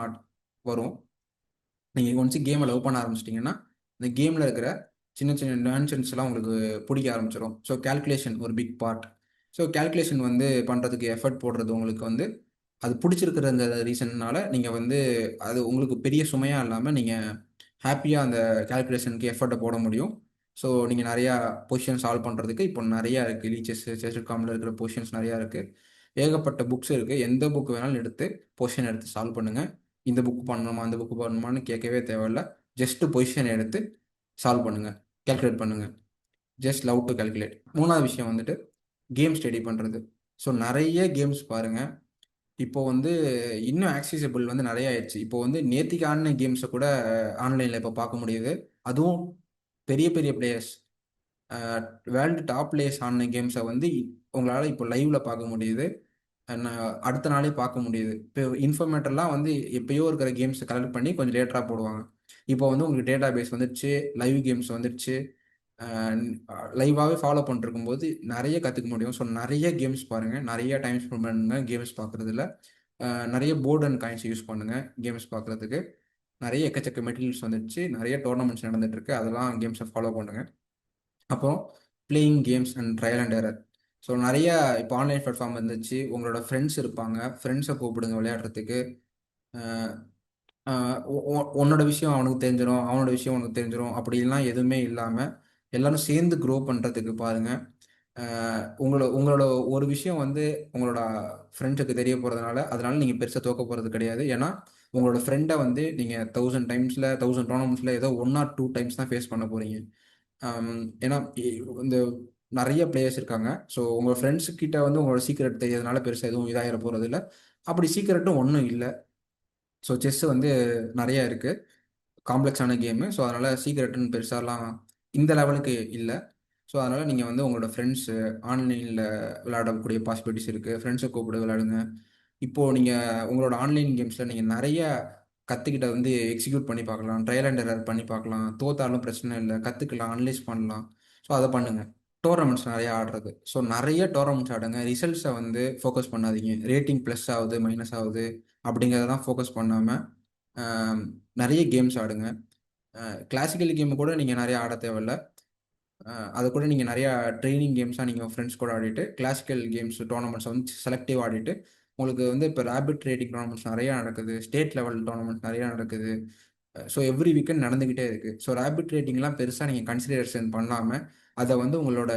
வரும். நீங்கள் ஒன்ஸ் கேமை லவ் பண்ண ஆரம்பிச்சிட்டிங்கன்னா இந்த கேமில் இருக்கிற சின்ன சின்ன நியூயான்சஸ்லாம் உங்களுக்கு பிடிக்க ஆரம்பிச்சிடும். ஸோ கால்குலேஷன் ஒரு பிக் பார்ட். ஸோ கால்குலேஷன் வந்து பண்ணுறதுக்கு எஃபர்ட் போடுறது உங்களுக்கு வந்து அது பிடிச்சிருக்கிறங்க ரீசன்னால நீங்கள் வந்து அது உங்களுக்கு பெரிய சுமையாக இல்லாமல் நீங்கள் ஹாப்பியாக அந்த கால்குலேஷனுக்கு எஃபர்ட்டை போட முடியும். ஸோ நீங்கள் நிறையா பொசிஷன் சால்வ் பண்ணுறதுக்கு இப்போ நிறையா இருக்குது. செஸ்.காமில் இருக்கிற பொசிஷன்ஸ் நிறையா இருக்குது. ஏகப்பட்ட புக்ஸ் இருக்குது. எந்த புக் வேணாலும் எடுத்து பொசிஷன் எடுத்து சால்வ் பண்ணுங்கள். இந்த புக் பண்ணணுமா அந்த புக் பண்ணணுமான்னு கேட்கவே தேவையில்ல. ஜஸ்ட்டு பொசிஷன் எடுத்து சால்வ் பண்ணுங்கள், கேல்குலேட் பண்ணுங்கள். Just love to calculate. மூணாவது விஷயம் வந்துட்டு கேம் ஸ்டடி பண்ணுறது. ஸோ நிறைய கேம்ஸ் பாருங்கள். இப்போ வந்து இன்னும் ஆக்சசிபிள் வந்து நிறைய ஆயிடுச்சு. இப்போ வந்து நேத்திக்கு ஆடின கேம்ஸை கூட ஆன்லைனில் இப்போ பார்க்க முடியுது. அதுவும் பெரிய பெரிய பிளேயர்ஸ், வேர்ல்டு டாப் பிளேயர்ஸ் ஆடின கேம்ஸை வந்து உங்களால் இப்போ லைவ்ல பார்க்க முடியுது. அடுத்த நாளே பார்க்க முடியுது. இப்போ இன்ஃபர்மேட்டர்லாம் வந்து எப்பயோ இருக்கிற கேம்ஸை கலெக்ட் பண்ணி கொஞ்சம் லேட்டராக போடுவாங்க. இப்போ வந்து உங்களுக்கு டேட்டா பேஸ் வந்துடுச்சு, லைவ் கேம்ஸ் வந்துடுச்சு. லைவாகவே ஃபாலோ பண்ணிருக்கும் போது நிறைய கற்றுக்க முடியும். ஸோ நிறைய கேம்ஸ் பாருங்கள், நிறைய டைம் ஸ்பெண்ட் பண்ணுங்க கேம்ஸ் பார்க்குறதுல. நிறைய போர்டு அண்ட் காயின்ஸ் யூஸ் பண்ணுங்கள் கேம்ஸ் பார்க்குறதுக்கு. நிறைய எக்கச்சக்க மெட்டீரியல்ஸ் வந்துடுச்சு, நிறைய டோர்னமெண்ட்ஸ் நடந்துட்டுருக்கு. அதெல்லாம் கேம்ஸை ஃபாலோ பண்ணுங்கள். அப்புறம் playing games and trial and error. So நிறைய இப்போ ஆன்லைன் பிளாட்ஃபார்ம் வந்துச்சு. உங்களோட ஃப்ரெண்ட்ஸ் இருப்பாங்க, ஃப்ரெண்ட்ஸை கூப்பிடுங்க விளையாடுறதுக்கு. உன்னோட விஷயம் அவனுக்கு தெரிஞ்சிடும், அவனோட விஷயம் உனக்கு தெரிஞ்சிடும், அப்படிலாம் எதுவுமே இல்லாமல் எல்லாரும் சேர்ந்து க்ரோ பண்ணுறதுக்கு பாருங்கள். உங்களோட ஒரு விஷயம் வந்து உங்களோட ஃப்ரெண்ட்ஸுக்கு தெரிய போகிறதுனால அதனால நீங்கள் பெருசாக தோக்க போகிறது கிடையாது. ஏன்னா உங்களோட ஃப்ரெண்டை வந்து நீங்கள் 1000 டைம்ஸில் 1000 டோர்னமெண்ட்ஸில் ஏதோ 1 or 2 டைம்ஸ் தான் ஃபேஸ் பண்ண போகிறீங்க. ஏன்னா இந்த நிறைய பிளேயர்ஸ் இருக்காங்க. ஸோ உங்கள் ஃப்ரெண்ட்ஸு கிட்ட வந்து உங்களோட சீக்ரெட் தெரியறதுனால பெருசாக எதுவும் இதாகிட போகிறது இல்லை. அப்படி சீக்ரெட்டும் ஒன்றும் இல்லை. ஸோ செஸ்ஸு வந்து நிறையா இருக்குது, காம்ப்ளெக்ஸான கேமு. ஸோ அதனால் சீக்ரெட்டுன்னு பெருசாலாம் இந்த லெவலுக்கு இல்லை. ஸோ அதனால் நீங்கள் வந்து உங்களோட ஃப்ரெண்ட்ஸு ஆன்லைனில் விளையாடக்கூடிய பாசிபிலிட்டிஸ் இருக்குது. ஃப்ரெண்ட்ஸை கூப்பிட்டு விளையாடுங்க. இப்போது நீங்கள் உங்களோட ஆன்லைன் கேம்ஸில் நீங்கள் நிறைய கற்றுக்கிட்ட வந்து எக்ஸிக்யூட் பண்ணி பார்க்கலாம், ட்ரையல் அண்ட் எரர் பண்ணி பார்க்கலாம். தோத்தாலும் பிரச்சனை இல்லை, கற்றுக்கலாம், அனலைஸ் பண்ணலாம். ஸோ அதை பண்ணுங்கள். டோர்னமெண்ட்ஸ் நிறையா ஆடுறது. ஸோ நிறைய டோர்னமெண்ட்ஸ் ஆடுங்க. ரிசல்ட்ஸை வந்து ஃபோக்கஸ் பண்ணாதீங்க. ரேட்டிங் ப்ளஸ் ஆகுது மைனஸ் ஆகுது அப்படிங்கிறதெல்லாம் ஃபோக்கஸ் பண்ணாமல் நிறைய கேம்ஸ் ஆடுங்க. கிளாசிக்கல் கேமு கூட நீங்கள் நிறைய ஆட தேவையில்ல. அதை கூட நீங்கள் நிறையா ட்ரைனிங் கேம்ஸாக நீங்கள் ஃப்ரெண்ட்ஸ் கூட ஆடிட்டு, கிளாசிக்கல் கேம்ஸ் டோர்னமெண்ட்ஸை வந்து செலக்டிவ் ஆடிட்டு, உங்களுக்கு வந்து இப்போ ரேபிட் ரேட்டிங் டோர்னமெண்ட்ஸ் நிறையா நடக்குது, ஸ்டேட் லெவல் டோர்னமெண்ட்ஸ் நிறையா நடக்குது. ஸோ எவ்ரி வீக்கெண்ட் நடந்துக்கிட்டே இருக்குது. ஸோ ரேபிட் ரேட்டிங்லாம் பெருசாக நீங்கள் கன்சிடரேஷன் பண்ணாமல் அதை வந்து உங்களோட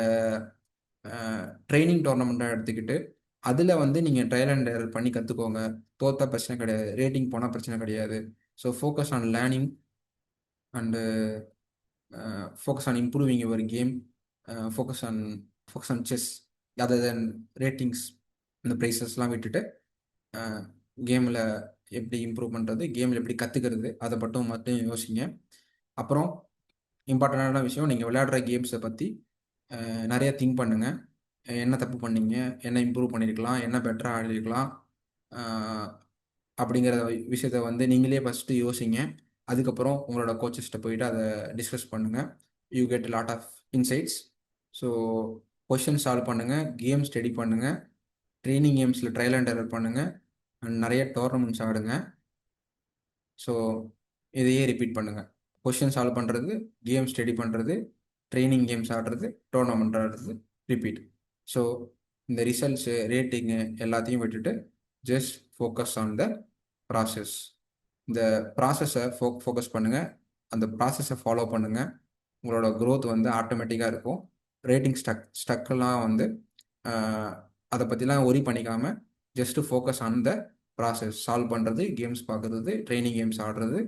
ட்ரைனிங் டோர்னமெண்ட்டாக எடுத்துக்கிட்டு அதில் வந்து நீங்கள் ட்ரையல் அண்ட் எரர் பண்ணி கற்றுக்கோங்க. தோத்தா பிரச்சனை கிடையாது, ரேட்டிங் போனால் பிரச்சனை கிடையாது. So focus on learning and focus on improving your game. Focus on focus on chess other then ratings. இந்த ப்ரைஸஸ்லாம் விட்டுட்டு கேமில் எப்படி இம்ப்ரூவ் பண்ணுறது, கேமில் எப்படி கற்றுக்கிறது, அதை மட்டும் மட்டும் யோசிங்க. அப்புறம் இம்பார்ட்டண்டான விஷயம், நீங்கள் விளையாடுற கேம்ஸை பற்றி நிறைய திங்க் பண்ணுங்கள். என்ன தப்பு பண்ணீங்க, என்ன இம்ப்ரூவ் பண்ணியிருக்கலாம், என்ன பெட்டராக ஆடிருக்கலாம் அப்படிங்கிற விஷயத்த வந்து நீங்களே ஃபஸ்ட்டு யோசிங்க. அதுக்கப்புறம் உங்களோட கோச்சஸ்கிட்ட போயிட்டு அதை டிஸ்கஸ் பண்ணுங்கள். You get lot of insights. So question solve பண்ணுங்கள், கேம் ஸ்டடி பண்ணுங்கள், ட்ரைனிங் கேம்ஸில் ட்ரையல் அண்ட் எரர் பண்ணுங்கள், அண்ட் நிறைய டோர்னமெண்ட்ஸ் ஆடுங்க. ஸோ இதையே ரிப்பீட் பண்ணுங்கள். கொஷின் சால்வ் பண்ணுறது, கேம் ஸ்டடி பண்ணுறது, ட்ரைனிங் கேம்ஸ் ஆடுறது, டோர்னமெண்ட் ஆடுறது, ரிப்பீட். ஸோ இந்த ரிசல்ட்ஸு ரேட்டிங்கு எல்லாத்தையும் விட்டுட்டு just focus on the process. இந்த ப்ராசஸை ஃபோக்கஸ் பண்ணுங்கள், அந்த ப்ராசஸை ஃபாலோ பண்ணுங்கள். உங்களோட க்ரோத் வந்து ஆட்டோமேட்டிக்காக இருக்கும். ரேட்டிங் ஸ்டக்கெல்லாம் வந்து அதை பற்றிலாம் ஒரி பண்ணிக்காமல் just focus on the process. Solve பண்ணுறது, கேம்ஸ் பார்க்குறது, ட்ரைனிங் கேம்ஸ் ஆடுறது,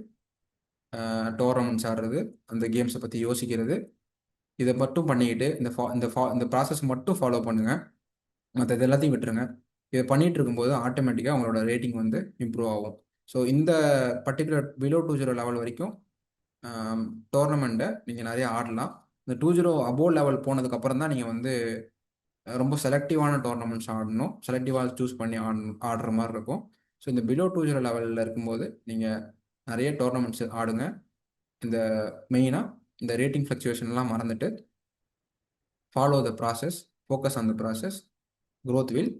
டோர்னமெண்ட்ஸ் ஆடுறது, அந்த கேம்ஸை பற்றி யோசிக்கிறது, இதை மட்டும் பண்ணிக்கிட்டு இந்த ப்ராசஸ் மட்டும் ஃபாலோ பண்ணுங்கள். மற்ற இது எல்லாத்தையும் விட்டுருங்க. இதை பண்ணிகிட்டு இருக்கும்போது ஆட்டோமேட்டிக்காக உங்களோட ரேட்டிங் வந்து இம்ப்ரூவ் ஆகும். ஸோ இந்த பர்டிகுலர் பிலோ 2.0 லெவல் வரைக்கும் டோர்னமெண்ட்டை நீங்கள் நிறைய ஆடலாம். இந்த 2-0 அபோவ் லெவல் போனதுக்கப்புறம் தான் நீங்கள் வந்து ரொம்ப செலக்டிவான டோர்னமெண்ட்ஸ் ஆடணும். செலக்டிவாக சூஸ் பண்ணி ஆடுற மாதிரி இருக்கும். ஸோ இந்த பிலோ 2-0 லெவலில் இருக்கும்போது நீங்கள் நிறைய டோர்னமெண்ட்ஸ் ஆடுங்க. இந்த மெயினாக இந்த ரேட்டிங் ஃப்ளக்சுவேஷன்லாம் மறந்துட்டு follow the process, focus on the process, growth will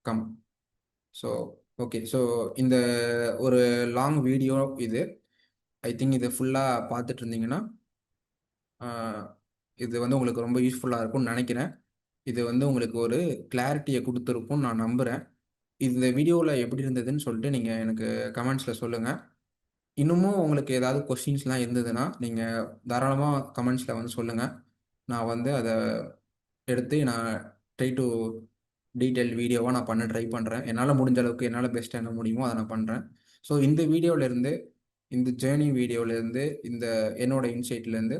come. So okay. So இந்த ஒரு லாங் வீடியோ இது. ஐ திங்க் இது ஃபுல்லாக பார்த்துட்டு இருந்தீங்கன்னா இது வந்து உங்களுக்கு ரொம்ப யூஸ்ஃபுல்லாக இருக்கும்னு நினைக்கிறேன். இது வந்து உங்களுக்கு ஒரு கிளாரிட்டியை கொடுத்துருக்கும்னு நான் நம்புகிறேன். இந்த வீடியோவில் எப்படி இருந்ததுன்னு சொல்லிட்டு நீங்கள் எனக்கு கமெண்ட்ஸில் சொல்லுங்கள். இன்னமும் உங்களுக்கு ஏதாவது கொஸ்டின்ஸ்லாம் இருந்ததுன்னா நீங்கள் தாராளமாக கமெண்ட்ஸில் வந்து சொல்லுங்கள். நான் வந்து அதை எடுத்து நான் ட்ரை டு டீட்டெயில் வீடியோவாக நான் பண்ண ட்ரை பண்ணுறேன். என்னால் முடிஞ்ச அளவுக்கு என்னால் பெஸ்ட்டாக என்ன முடியுமோ அதை நான் பண்ணுறேன். ஸோ இந்த வீடியோவிலேருந்து, இந்த ஜேர்னி வீடியோவிலேருந்து, இந்த என்னோட இன்சைட்லேருந்து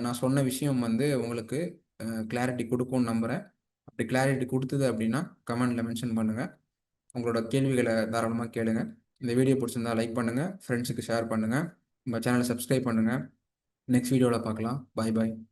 நான் சொன்ன விஷயம் வந்து உங்களுக்கு கிளாரிட்டி கொடுக்கும்னு நம்புகிறேன். அப்படி கிளாரிட்டி கொடுத்தது அப்படின்னா கமெண்டில் மென்ஷன் பண்ணுங்கள். உங்களோட கேள்விகளை தாராளமாக கேளுங்க. இந்த வீடியோ பிடிச்சிருந்தா லைக் பண்ணுங்கள், ஃப்ரெண்ட்ஸுக்கு ஷேர் பண்ணுங்கள், நம்ம சேனலை சப்ஸ்கிரைப் பண்ணுங்கள். நெக்ஸ்ட் வீடியோவில் பார்க்கலாம். பாய் பாய்.